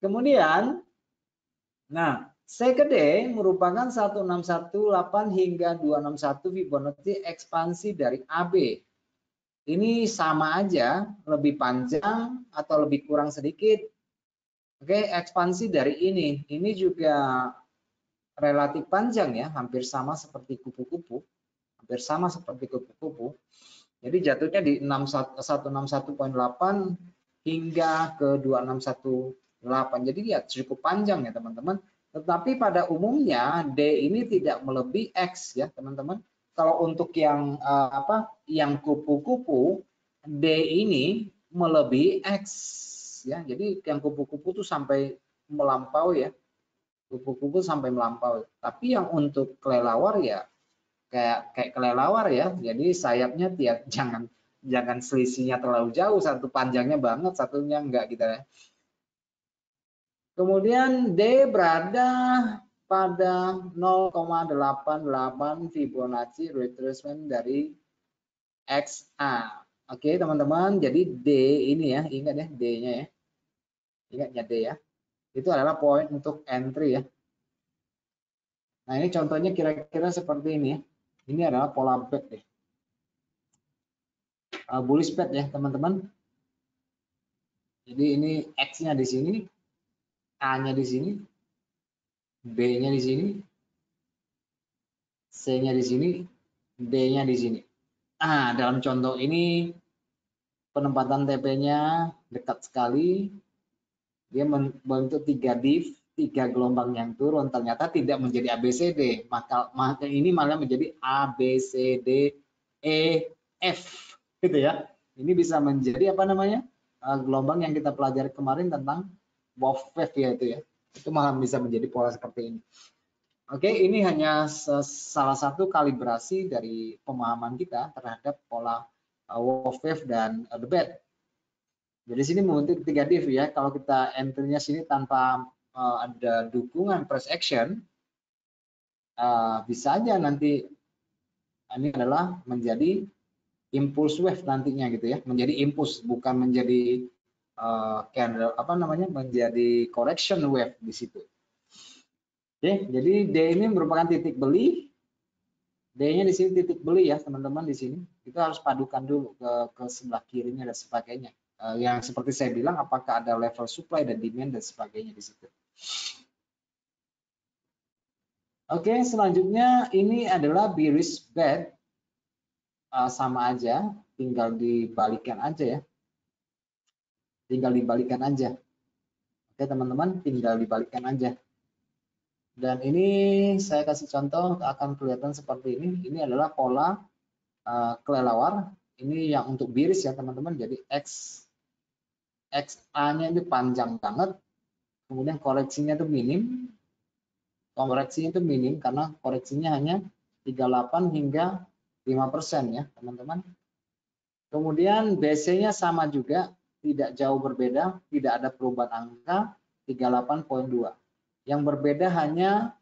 Kemudian, nah CKD merupakan 1618 hingga 261 Fibonacci ekspansi dari AB. Ini sama aja, lebih panjang atau lebih kurang sedikit. Oke, ekspansi dari ini. Ini juga relatif panjang ya, hampir sama seperti kupu-kupu. Hampir sama seperti kupu-kupu. Jadi jatuhnya di 161.8 hingga ke 2618. Jadi ya cukup panjang ya teman-teman. Tetapi pada umumnya D ini tidak melebihi X ya teman-teman. Kalau untuk yang yang kupu-kupu, D ini melebihi X ya. Jadi yang kupu-kupu tuh sampai melampaui ya. Kupu-kupu sampai melampaui. Tapi yang untuk kelelawar ya kayak kelelawar ya. Jadi sayapnya jangan selisihnya terlalu jauh, satu panjangnya banget, satunya enggak gitu ya. Kemudian D berada pada 0,88 Fibonacci retracement dari XA. Oke, teman-teman. Jadi D ini ya, ingat ya D-nya ya. Ingatnya D ya. Itu adalah poin untuk entry ya. Nah, ini contohnya kira-kira seperti ini ya. Ini adalah pola back deh. Bullish bed ya, teman-teman. Jadi ini X-nya di sini, A-nya di sini, B-nya di sini, C-nya di sini, D-nya di sini. Dalam contoh ini penempatan TP-nya dekat sekali. Dia membentuk 3 div, 3 gelombang yang turun. Ternyata tidak menjadi ABCD. Maka ini malah menjadi ABCD E F gitu ya. Ini bisa menjadi apa namanya? Gelombang yang kita pelajari kemarin tentang Wolf wave ya itu ya. Itu malah bisa menjadi pola seperti ini. Oke, ini hanya salah satu kalibrasi dari pemahaman kita terhadap pola Wolf wave dan the bed. Jadi sini membentuk 3 div ya. Kalau kita entry-nya sini tanpa ada dukungan price action, bisa aja nanti ini adalah menjadi impulse wave nantinya gitu ya, menjadi impulse bukan menjadi candle menjadi correction wave di situ. Oke, jadi D ini merupakan titik beli, D-nya di sini titik beli ya teman-teman di sini. Kita harus padukan dulu ke sebelah kirinya dan sebagainya. Yang seperti saya bilang, apakah ada level supply dan demand dan sebagainya di situ. Oke, selanjutnya ini adalah bearish bed. Sama aja, tinggal dibalikan aja ya. Tinggal dibalikan aja. Oke teman-teman, tinggal dibalikan aja. Dan ini saya kasih contoh akan kelihatan seperti ini. Ini adalah pola kelelawar. Ini yang untuk bearish ya teman-teman. Jadi XA-nya itu panjang banget. Kemudian koreksinya itu minim. Koreksinya itu minim karena koreksinya hanya 38 hingga 5% ya teman-teman. Kemudian BC-nya sama juga, tidak jauh berbeda, tidak ada perubahan angka 38.2. Yang berbeda hanya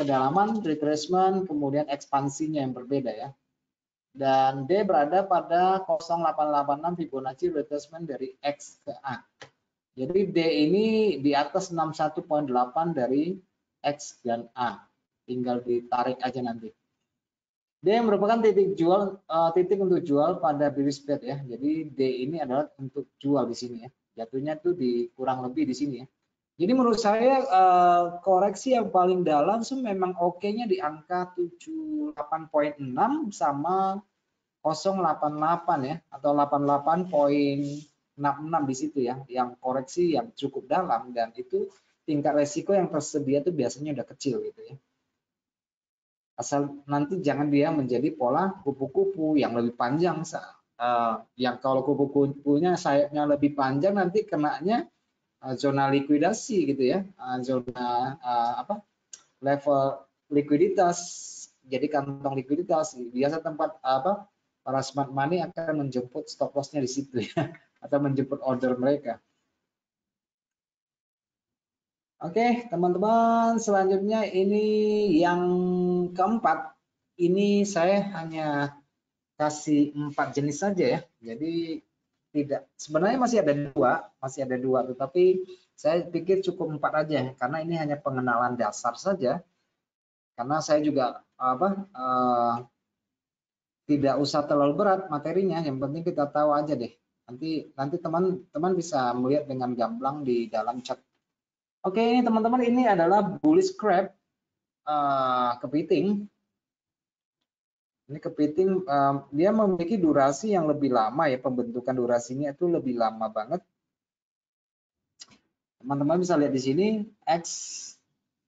kedalaman retracement, kemudian ekspansinya yang berbeda ya. Dan D berada pada 0,886 Fibonacci retracement dari X ke A. Jadi D ini di atas 61.8 dari X dan A. Tinggal ditarik aja nanti. D merupakan titik untuk jual pada bearish bed ya. Jadi D ini adalah untuk jual di sini ya. Jatuhnya tuh di kurang lebih di sini ya. Jadi menurut saya koreksi yang paling dalam memang oke-nya di angka 78.6 sama 088 ya atau 88.66 di situ ya. Yang koreksi yang cukup dalam dan itu tingkat resiko yang tersedia itu biasanya udah kecil gitu ya. Asal nanti jangan dia menjadi pola kupu-kupu yang lebih panjang. Yang kalau kupu-kupunya sayapnya lebih panjang nanti kenanya zona likuidasi gitu ya, zona level likuiditas. Jadi kantong likuiditas biasa tempat para smart money akan menjemput stop loss-nya di situ ya, atau menjemput order mereka. Oke, teman-teman, selanjutnya ini yang keempat. Ini saya hanya kasih 4 jenis saja ya. Jadi tidak, sebenarnya masih ada dua, tetapi Saya pikir cukup 4 aja karena ini hanya pengenalan dasar saja. Karena saya juga tidak usah terlalu berat materinya, yang penting kita tahu aja deh. Nanti teman-teman bisa melihat dengan gamblang di dalam chat. Oke, ini teman-teman, ini adalah bullish crab kepiting. Ini kepiting dia memiliki durasi yang lebih lama ya, pembentukan durasinya itu lebih lama banget. Teman-teman bisa lihat di sini, X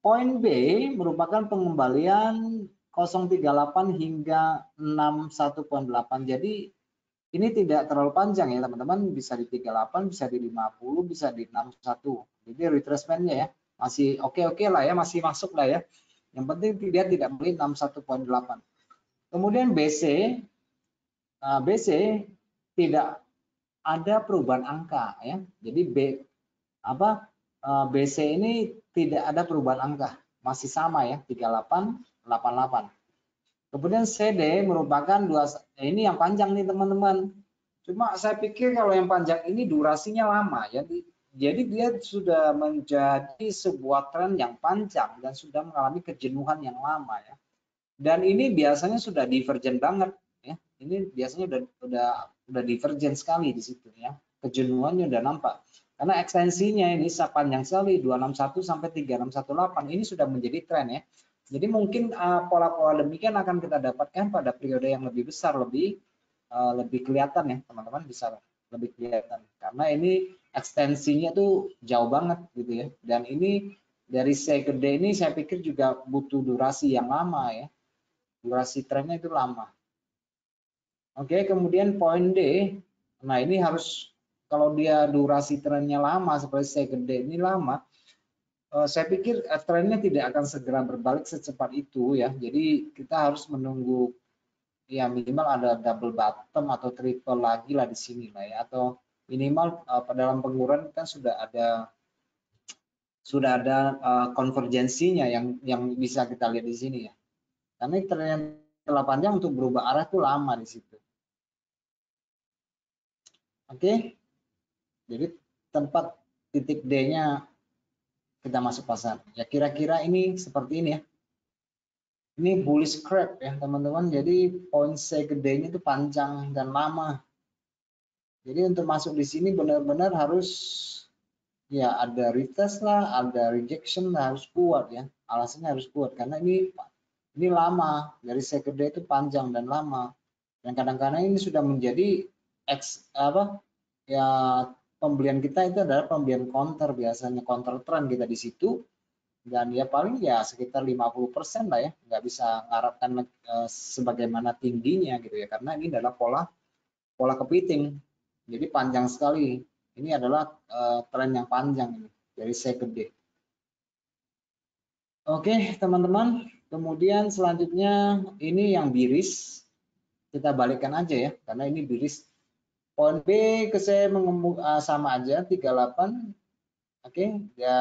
point B merupakan pengembalian 038 hingga 61.8. Jadi ini tidak terlalu panjang ya teman-teman, bisa di 38, bisa di 50, bisa di 61. Jadi retracement-nya ya masih oke-oke lah ya, masih masuk lah ya. Yang penting dia tidak beli 61.8. Kemudian BC tidak ada perubahan angka ya. Jadi BC ini tidak ada perubahan angka, masih sama ya, 3888. Kemudian CD merupakan ini yang panjang nih teman-teman. Cuma saya pikir kalau yang panjang ini durasinya lama ya. Jadi dia sudah menjadi sebuah tren yang panjang dan sudah mengalami kejenuhan yang lama ya. Dan ini biasanya sudah divergen banget ya. Ini biasanya udah divergen sekali di situ ya. Kejenuhannya udah nampak. Karena ekstensinya ini panjang sekali 261 sampai 3618 ini sudah menjadi tren ya. Jadi mungkin pola-pola demikian akan kita dapatkan pada periode yang lebih besar, lebih kelihatan ya teman-teman, bisa lebih kelihatan. Karena ini ekstensinya tuh jauh banget gitu ya. Dan ini dari C ke D ini saya pikir juga butuh durasi yang lama ya. Durasi trennya itu lama. Oke, kemudian poin D. Nah, ini harus kalau dia durasi trennya lama seperti C ke D ini lama, saya pikir trennya tidak akan segera berbalik secepat itu ya. Jadi kita harus menunggu ya minimal ada double bottom atau triple lagi lah di sini lah ya, atau minimal dalam pengukuran kan sudah ada konvergensinya yang bisa kita lihat di sini ya. Karena terlalu panjang untuk berubah arah itu lama di situ. Oke, jadi tempat titik D-nya kita masuk pasar. Ya kira-kira ini seperti ini ya. Ini bullish crab ya teman-teman. Jadi poin C ke D-nya itu panjang dan lama. Jadi untuk masuk di sini benar-benar harus ya ada retest lah, ada rejection lah, harus kuat ya. Alasannya harus kuat karena ini lama, dari C ke D itu panjang dan lama. Dan kadang-kadang ini sudah menjadi ya pembelian kita itu adalah pembelian counter, biasanya counter trend kita di situ. Dan ya paling ya sekitar 50% lah ya, nggak bisa mengharapkan sebagaimana tingginya gitu ya, karena ini adalah pola kepiting. Jadi panjang sekali. Ini adalah tren yang panjang ini dari C ke D. Oke, teman-teman. Kemudian selanjutnya ini yang biris. Kita balikkan aja ya, karena ini biris. Poin B ke C sama aja 38. Oke, ya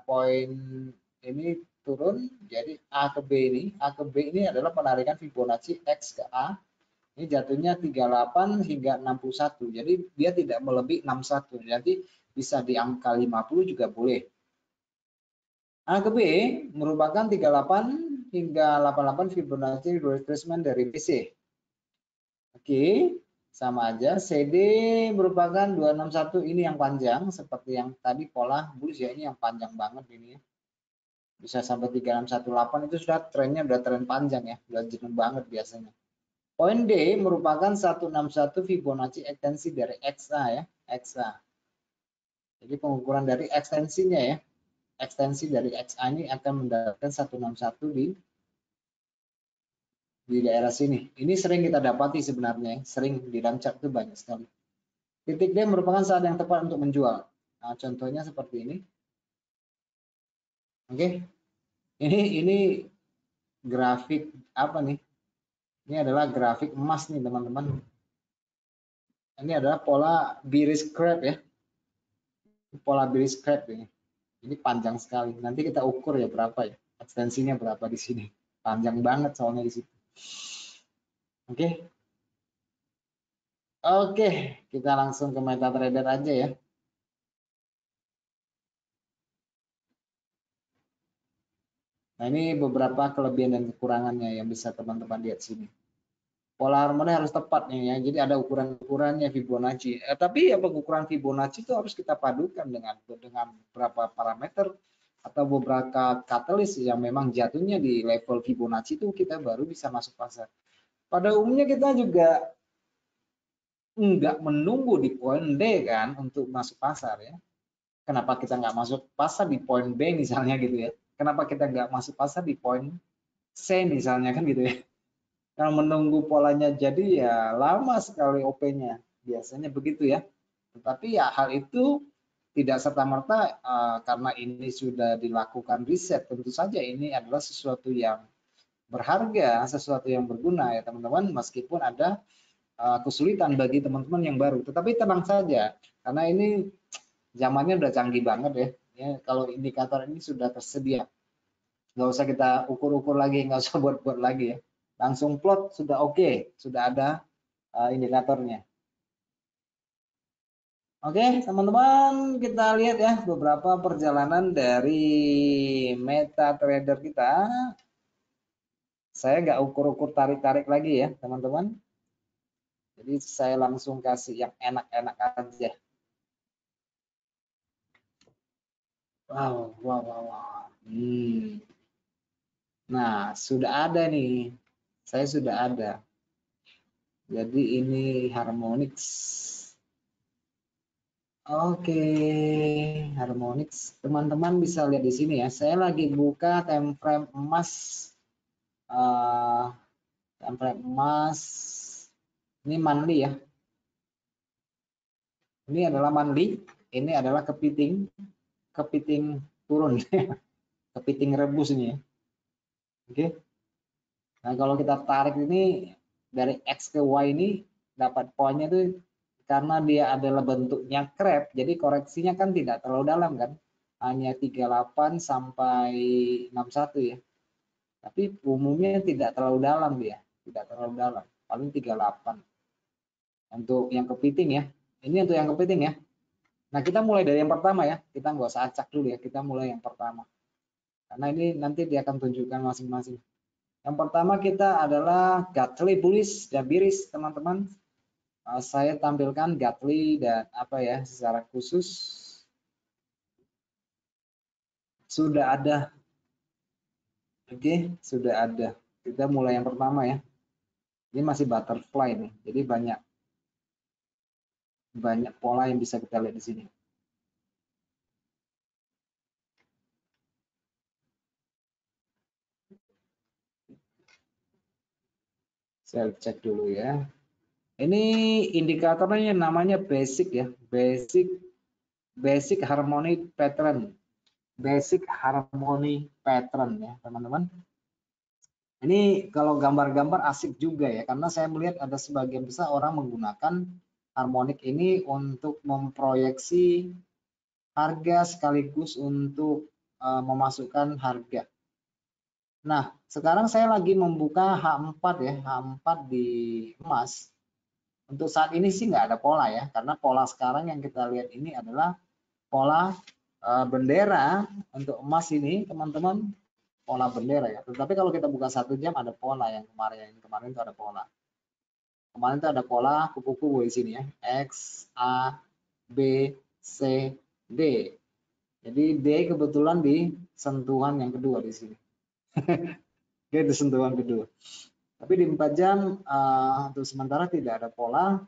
poin ini turun. Jadi A ke B ini, adalah penarikan Fibonacci X ke A. Ini jatuhnya 38 hingga 61. Jadi dia tidak melebihi 61. Jadi bisa di angka 50 juga boleh. A ke B merupakan 38 hingga 88 Fibonacci retracement dari BC. Oke, sama aja. CD merupakan 261, ini yang panjang seperti yang tadi pola bullish ya, ini yang panjang banget ini ya. Bisa sampai 3618 itu sudah trennya udah tren panjang ya, udah jenuh banget biasanya. Poin D merupakan 161 Fibonacci ekstensi dari XA ya, XA. Jadi pengukuran dari ekstensinya ya. Ekstensi dari XA ini akan mendapatkan 161 di daerah sini. Ini sering kita dapati sebenarnya, sering di dalam chart itu banyak sekali. Titik D merupakan saat yang tepat untuk menjual. Nah, contohnya seperti ini. Oke. Ini grafik apa nih? Ini adalah grafik emas nih, teman-teman. Ini adalah pola bearish crab ya. Pola bearish crab ini. Ini panjang sekali. Nanti kita ukur ya berapa ya. Ekstensinya berapa di sini. Panjang banget soalnya di situ. Oke. Oke, kita langsung ke MetaTrader aja ya. Nah, ini beberapa kelebihan dan kekurangannya yang bisa teman-teman lihat sini. Pola harmoni harus tepat nih ya. Jadi ada ukuran-ukurannya Fibonacci. Tapi ya ukuran Fibonacci itu harus kita padukan dengan beberapa parameter atau beberapa katalis yang memang jatuhnya di level Fibonacci itu kita baru bisa masuk pasar. Pada umumnya kita juga nggak menunggu di poin D kan untuk masuk pasar ya. Kenapa kita nggak masuk pasar di poin B misalnya gitu ya? Kenapa kita nggak masuk pasar di poin C misalnya kan gitu ya? Kalau menunggu polanya jadi ya lama sekali OP-nya. Biasanya begitu ya. Tetapi ya hal itu tidak serta-merta karena ini sudah dilakukan riset. Tentu saja ini adalah sesuatu yang berharga, sesuatu yang berguna ya teman-teman. Meskipun ada kesulitan bagi teman-teman yang baru. Tetapi tenang saja, karena ini zamannya udah canggih banget ya. Kalau indikator ini sudah tersedia. Nggak usah kita ukur-ukur lagi, nggak usah buat-buat lagi ya. Langsung plot sudah oke, sudah ada indikatornya. Oke, teman-teman, kita lihat ya beberapa perjalanan dari MetaTrader kita. Saya nggak ukur-ukur tarik-tarik lagi ya, teman-teman. Jadi saya langsung kasih yang enak-enak aja. Wow. Nah, sudah ada nih. Saya sudah ada. Jadi ini Harmonix. Oke, Harmonix. Teman-teman bisa lihat di sini ya. Saya lagi buka time frame emas. Time frame emas. Ini monthly ya. Ini adalah monthly. Ini adalah kepiting turun. Kepiting rebus ini ya. Oke. Nah, kalau kita tarik ini dari X ke Y ini dapat poinnya itu karena dia adalah bentuknya crab, jadi koreksinya kan tidak terlalu dalam kan, hanya 38 sampai 61 ya. Tapi umumnya tidak terlalu dalam dia, tidak terlalu dalam, paling 38. Untuk yang kepiting ya, ini untuk yang kepiting ya. Nah, kita mulai dari yang pertama ya, kita nggak usah acak dulu ya, kita mulai yang pertama. Karena ini nanti dia akan tunjukkan masing-masing. Yang pertama kita adalah Gatli bullish dan bearish teman-teman. Saya tampilkan Gatli dan apa ya secara khusus sudah ada. Oke, sudah ada. Kita mulai yang pertama ya. Ini masih butterfly nih. Jadi banyak pola yang bisa kita lihat di sini. Saya cek dulu ya. Ini indikatornya namanya basic ya. Basic harmony pattern. Basic harmony pattern ya, teman-teman. Ini kalau gambar-gambar asik juga ya, karena saya melihat ada sebagian besar orang menggunakan harmonik ini untuk memproyeksi harga sekaligus untuk memasukkan harga. Nah, sekarang saya lagi membuka H4 ya, H4 di emas. Untuk saat ini sih nggak ada pola ya, karena pola sekarang yang kita lihat ini adalah pola bendera untuk emas ini, teman-teman. Pola bendera ya. Tetapi kalau kita buka 1 jam ada pola yang kemarin itu ada pola. Kemarin itu ada pola kupu-kupu di sini ya. X, A, B, C, D. Jadi D kebetulan di sentuhan yang kedua di sini. Oke, di sentuhan kedua. Tapi di 4 jam untuk sementara tidak ada pola.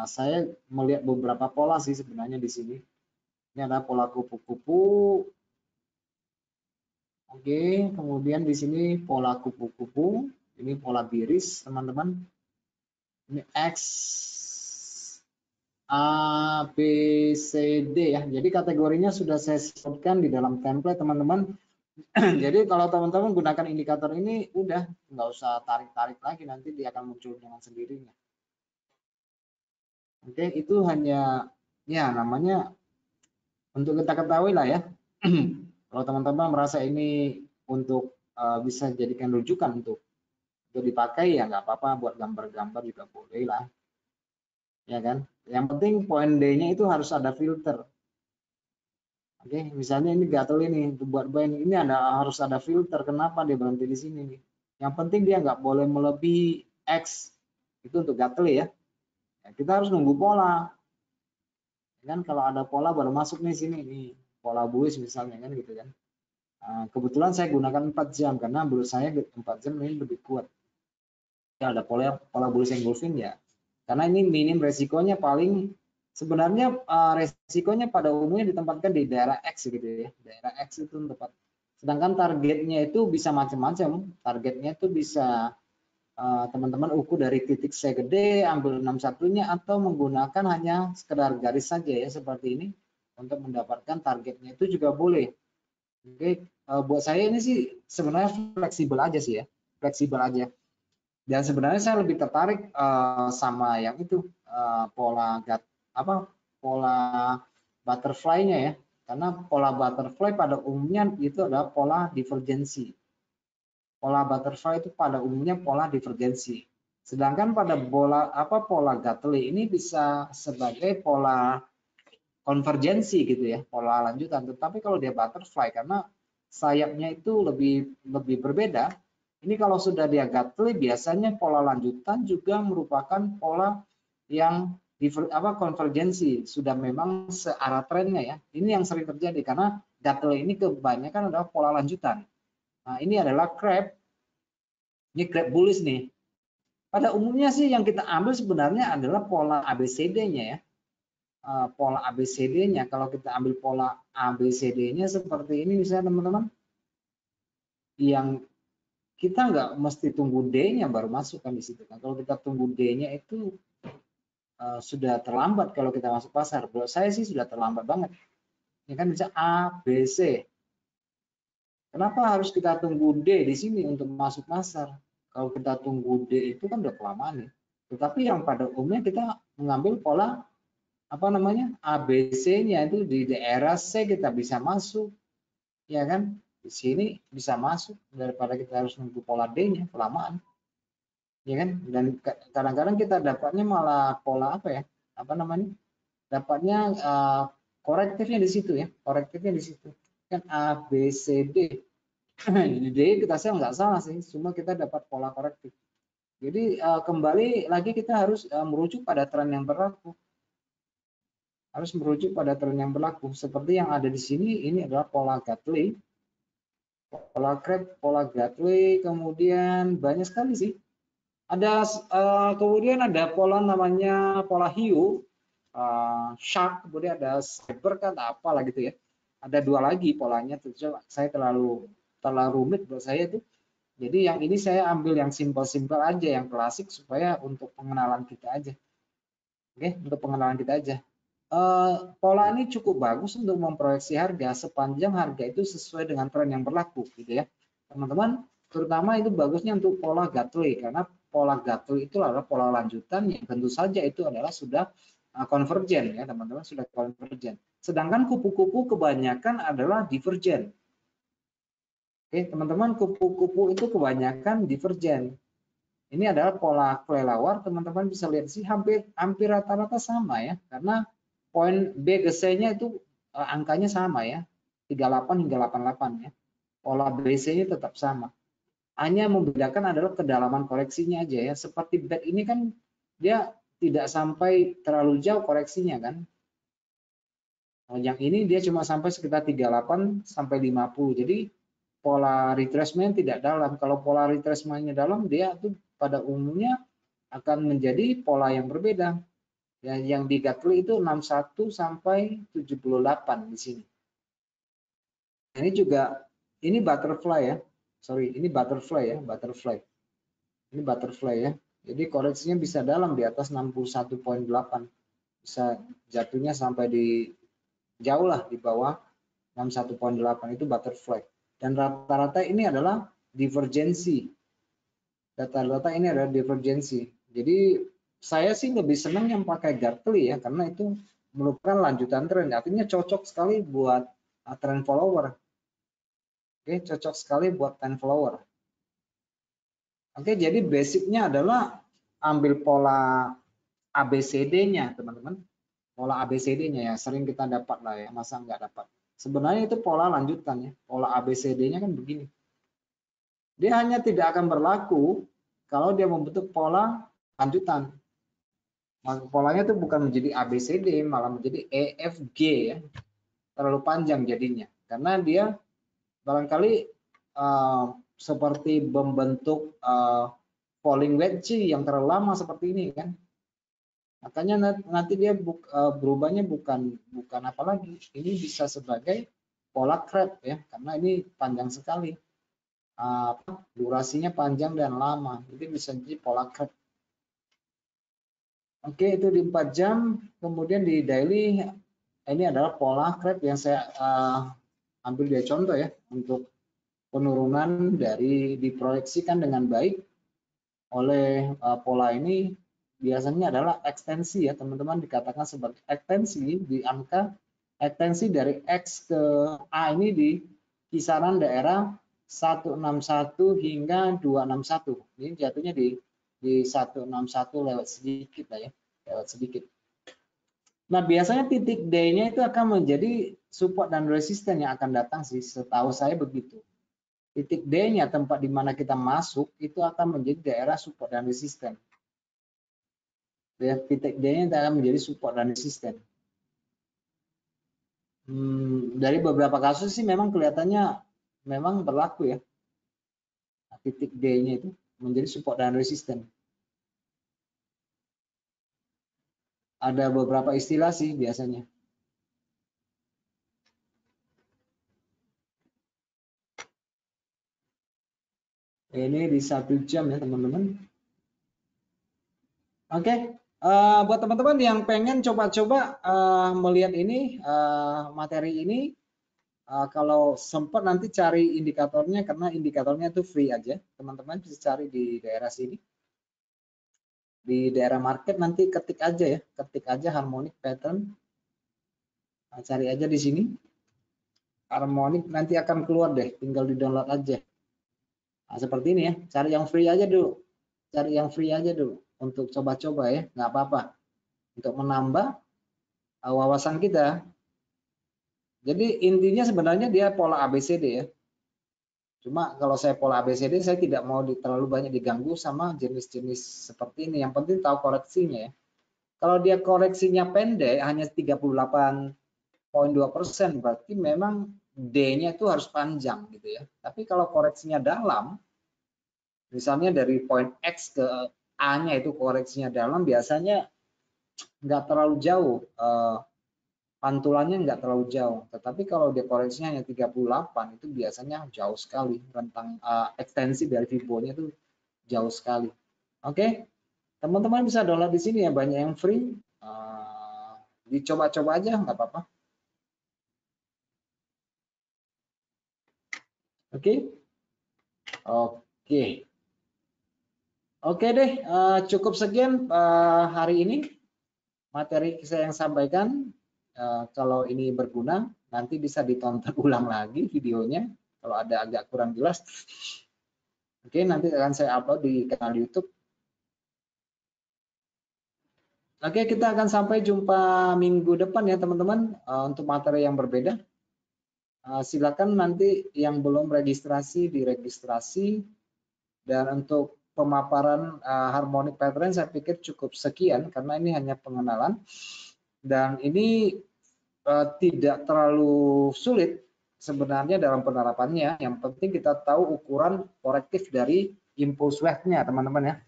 Saya melihat beberapa pola sih sebenarnya di sini. Ini ada pola kupu-kupu. Oke, kemudian di sini pola kupu-kupu, ini pola biris, teman-teman. Ini X, A, B, C, D ya. Jadi kategorinya sudah saya sebutkan di dalam template, teman-teman. Jadi kalau teman-teman gunakan indikator ini, udah nggak usah tarik-tarik lagi, nanti dia akan muncul dengan sendirinya. Oke, itu hanya ya namanya untuk kita ketahui lah ya. Kalau teman-teman merasa ini untuk bisa jadikan rujukan untuk dipakai ya nggak apa-apa, buat gambar-gambar juga boleh lah, ya kan. Yang penting poin D-nya itu harus ada filter. Oke, misalnya ini gatel ini untuk buat buy ini harus ada filter. Kenapa dia berhenti di sini nih? Yang penting dia nggak boleh melebihi X. Itu untuk gatel ya. Kita harus nunggu pola. Kan kalau ada pola baru masuk nih sini nih. Pola bullish misalnya kan gitu kan. Kebetulan saya gunakan 4 jam karena menurut saya 4 jam ini lebih kuat. Ya, ada pola bullish engulfing ya. Karena ini minim resikonya paling sebenarnya resikonya pada umumnya ditempatkan di daerah X gitu ya. Daerah X itu tempat. Sedangkan targetnya itu bisa macam-macam. Targetnya itu bisa teman-teman ukur dari titik C gede, ambil 61-nya atau menggunakan hanya sekedar garis saja ya seperti ini untuk mendapatkan targetnya itu juga boleh. Oke, buat saya ini sih sebenarnya fleksibel aja sih ya, fleksibel aja. Dan sebenarnya saya lebih tertarik sama yang itu pola butterfly-nya ya, karena pola butterfly pada umumnya itu adalah pola divergensi. Pola butterfly itu pada umumnya pola divergensi. Sedangkan pada pola Gatley ini bisa sebagai pola konvergensi gitu ya, pola lanjutan. Tetapi kalau dia butterfly karena sayapnya itu lebih berbeda. Ini kalau sudah dia Gatley biasanya pola lanjutan juga merupakan pola yang konvergensi, sudah memang searah trennya ya. Ini yang sering terjadi karena Gatley ini kebanyakan adalah pola lanjutan. Nah, ini adalah crab. Ini crab bullish nih. Pada umumnya sih yang kita ambil sebenarnya adalah pola ABCD-nya ya. Pola ABCD-nya, kalau kita ambil pola ABCD-nya seperti ini misalnya teman-teman. Yang kita nggak mesti tunggu D-nya baru masuk kan di situ kan. Kalau kita tunggu D-nya itu sudah terlambat kalau kita masuk pasar. Menurut saya sih sudah terlambat banget. Ini kan bisa A, B, C. Kenapa harus kita tunggu D di sini untuk masuk pasar? Kalau kita tunggu D itu kan udah kelamaan ya. Tetapi yang pada umumnya kita mengambil pola ABC-nya itu di daerah C kita bisa masuk, ya kan? Di sini bisa masuk daripada kita harus nunggu pola D-nya kelamaan, ya kan? Dan kadang-kadang kita dapatnya malah pola dapatnya korektifnya di situ ya, korektifnya di situ kan A, B, C, D. Di D kita nggak salah sih, cuma kita dapat pola korektif. Jadi kembali lagi kita harus merujuk pada tren yang berlaku. Harus merujuk pada tren yang berlaku. Seperti yang ada di sini, ini adalah pola Gatley. Pola crab, pola Gatley, kemudian banyak sekali sih. Ada kemudian ada pola namanya pola hiu, shark, kemudian ada cyber kan apalah gitu ya. Ada dua lagi polanya, saya terlalu rumit buat saya itu. Jadi yang ini saya ambil yang simpel-simpel aja, yang klasik supaya untuk pengenalan kita aja. Oke, untuk pengenalan kita aja. Pola ini cukup bagus untuk memproyeksi harga sepanjang harga itu sesuai dengan tren yang berlaku gitu ya teman-teman, terutama itu bagusnya untuk pola Gatley karena pola Gatley itu adalah pola lanjutan yang tentu saja itu adalah sudah konvergen ya teman-teman, sudah konvergen, sedangkan kupu-kupu kebanyakan adalah divergen. Oke teman-teman, kupu-kupu itu kebanyakan divergen. Ini adalah pola kelelawar, teman-teman bisa lihat sih hampir rata-rata sama ya karena poin B ke C-nya itu angkanya sama ya, 38 hingga 88 ya. Pola BC-nya tetap sama. Hanya membedakan adalah kedalaman koreksinya aja ya. Seperti BET ini kan dia tidak sampai terlalu jauh koreksinya kan. Yang ini dia cuma sampai sekitar 38 sampai 50. Jadi pola retracement tidak dalam. Kalau pola retracement-nya dalam, dia tuh pada umumnya akan menjadi pola yang berbeda. Ya, yang di Gatley itu 61 sampai 78 di sini. Ini juga ini butterfly ya. Sorry, ini butterfly ya, butterfly. Ini butterfly ya. Jadi koreksinya bisa dalam di atas 61.8. Bisa jatuhnya sampai di jauh lah di bawah 61.8 itu butterfly. Dan rata-rata ini adalah divergensi. Rata-rata ini adalah divergensi. Jadi saya sih lebih senang yang pakai Gatley ya karena itu merupakan lanjutan tren. Artinya cocok sekali buat trend follower. Oke, cocok sekali buat trend follower. Oke, jadi basicnya adalah ambil pola ABCD-nya teman-teman. Pola ABCD-nya ya sering kita dapat lah ya, masa nggak dapat. Sebenarnya itu pola lanjutan ya, pola ABCD-nya kan begini. Dia hanya tidak akan berlaku kalau dia membentuk pola lanjutan. Maka polanya itu bukan menjadi ABCD, malah menjadi EFG ya. Terlalu panjang jadinya. Karena dia barangkali seperti membentuk falling wedge yang terlalu lama seperti ini kan. Makanya nanti dia berubahnya bukan apa lagi. Ini bisa sebagai pola crab ya, karena ini panjang sekali. Durasinya panjang dan lama. Jadi bisa jadi pola crab. Oke, itu di 4 jam. Kemudian di daily ini adalah pola crab yang saya ambil dia contoh ya untuk penurunan dari diproyeksikan dengan baik oleh pola ini. Biasanya adalah ekstensi ya teman-teman, dikatakan sebagai ekstensi di angka ekstensi dari X ke A ini di kisaran daerah 161 hingga 261. Ini jatuhnya di 161 lewat sedikit lah ya, lewat sedikit. Nah biasanya titik D-nya itu akan menjadi support dan resisten yang akan datang sih, setahu saya begitu. Titik D-nya tempat di mana kita masuk itu akan menjadi daerah support dan resisten. Titik D-nya akan menjadi support dan resisten. Dari beberapa kasus sih memang kelihatannya memang berlaku ya. Titik D-nya itu menjadi support dan resisten. Ada beberapa istilah sih biasanya. Ini di 1 jam ya teman-teman. Oke. Buat teman-teman yang pengen coba-coba melihat ini materi ini, kalau sempat nanti cari indikatornya, karena indikatornya itu free aja, teman-teman bisa cari di daerah sini, di daerah market nanti ketik aja ya, ketik aja harmonic pattern, cari aja di sini harmonic, nanti akan keluar deh, tinggal di download aja. Nah, seperti ini ya, cari yang free aja dulu, cari yang free aja dulu untuk coba-coba ya, nggak apa-apa, untuk menambah wawasan kita. Jadi intinya sebenarnya dia pola ABCD ya. Cuma kalau saya pola ABCD saya tidak mau terlalu banyak diganggu sama jenis-jenis seperti ini. Yang penting tahu koreksinya ya. Kalau dia koreksinya pendek hanya 38,2%, berarti memang D-nya itu harus panjang gitu ya. Tapi kalau koreksinya dalam, misalnya dari poin X ke A-nya itu koreksinya dalam, biasanya nggak terlalu jauh, pantulannya nggak terlalu jauh. Tetapi kalau dia koreksinya hanya 38, itu biasanya jauh sekali, rentang ekstensi dari Fibo-nya itu jauh sekali. Oke, teman-teman bisa download di sini ya, banyak yang free, dicoba-coba aja nggak apa-apa. Oke, oke deh, cukup sekian hari ini materi saya yang sampaikan. Kalau ini berguna, nanti bisa ditonton ulang lagi videonya kalau ada agak kurang jelas. Oke, nanti akan saya upload di kanal YouTube. Oke, kita akan sampai jumpa minggu depan ya teman-teman, untuk materi yang berbeda. Silakan nanti yang belum registrasi diregistrasi, dan untuk pemaparan harmonic pattern saya pikir cukup sekian karena ini hanya pengenalan dan ini tidak terlalu sulit sebenarnya dalam penerapannya. Yang penting kita tahu ukuran korektif dari impulse wave-nya teman-teman ya.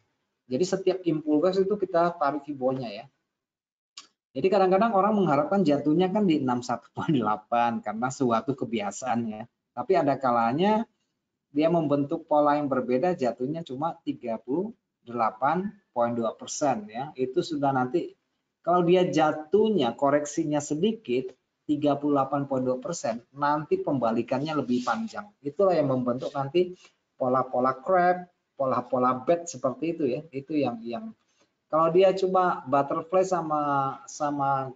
Jadi setiap impulse wave itu kita tarik Fibo-nya ya. Jadi kadang-kadang orang mengharapkan jatuhnya kan di 61,8 karena suatu kebiasaan ya. Tapi ada kalanya dia membentuk pola yang berbeda, jatuhnya cuma 38,2% ya. Itu sudah nanti kalau dia jatuhnya koreksinya sedikit 38,2%, nanti pembalikannya lebih panjang. Itulah yang membentuk nanti pola-pola crab, pola-pola bed seperti itu ya. Itu yang kalau dia cuma butterfly sama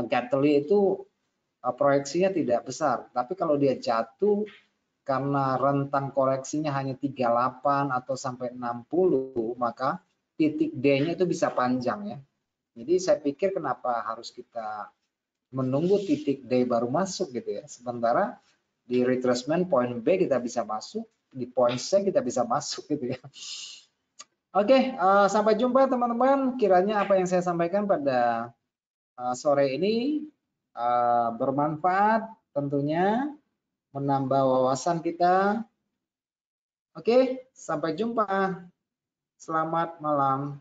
Gately itu proyeksinya tidak besar. Tapi kalau dia jatuh karena rentang koreksinya hanya 38 atau sampai 60, maka titik D-nya itu bisa panjang ya. Jadi saya pikir kenapa harus kita menunggu titik D baru masuk gitu ya. Sementara di retracement point B kita bisa masuk, di point C kita bisa masuk gitu ya. Oke, sampai jumpa teman-teman. Kiranya apa yang saya sampaikan pada sore ini bermanfaat tentunya, menambah wawasan kita. Oke, sampai jumpa. Selamat malam.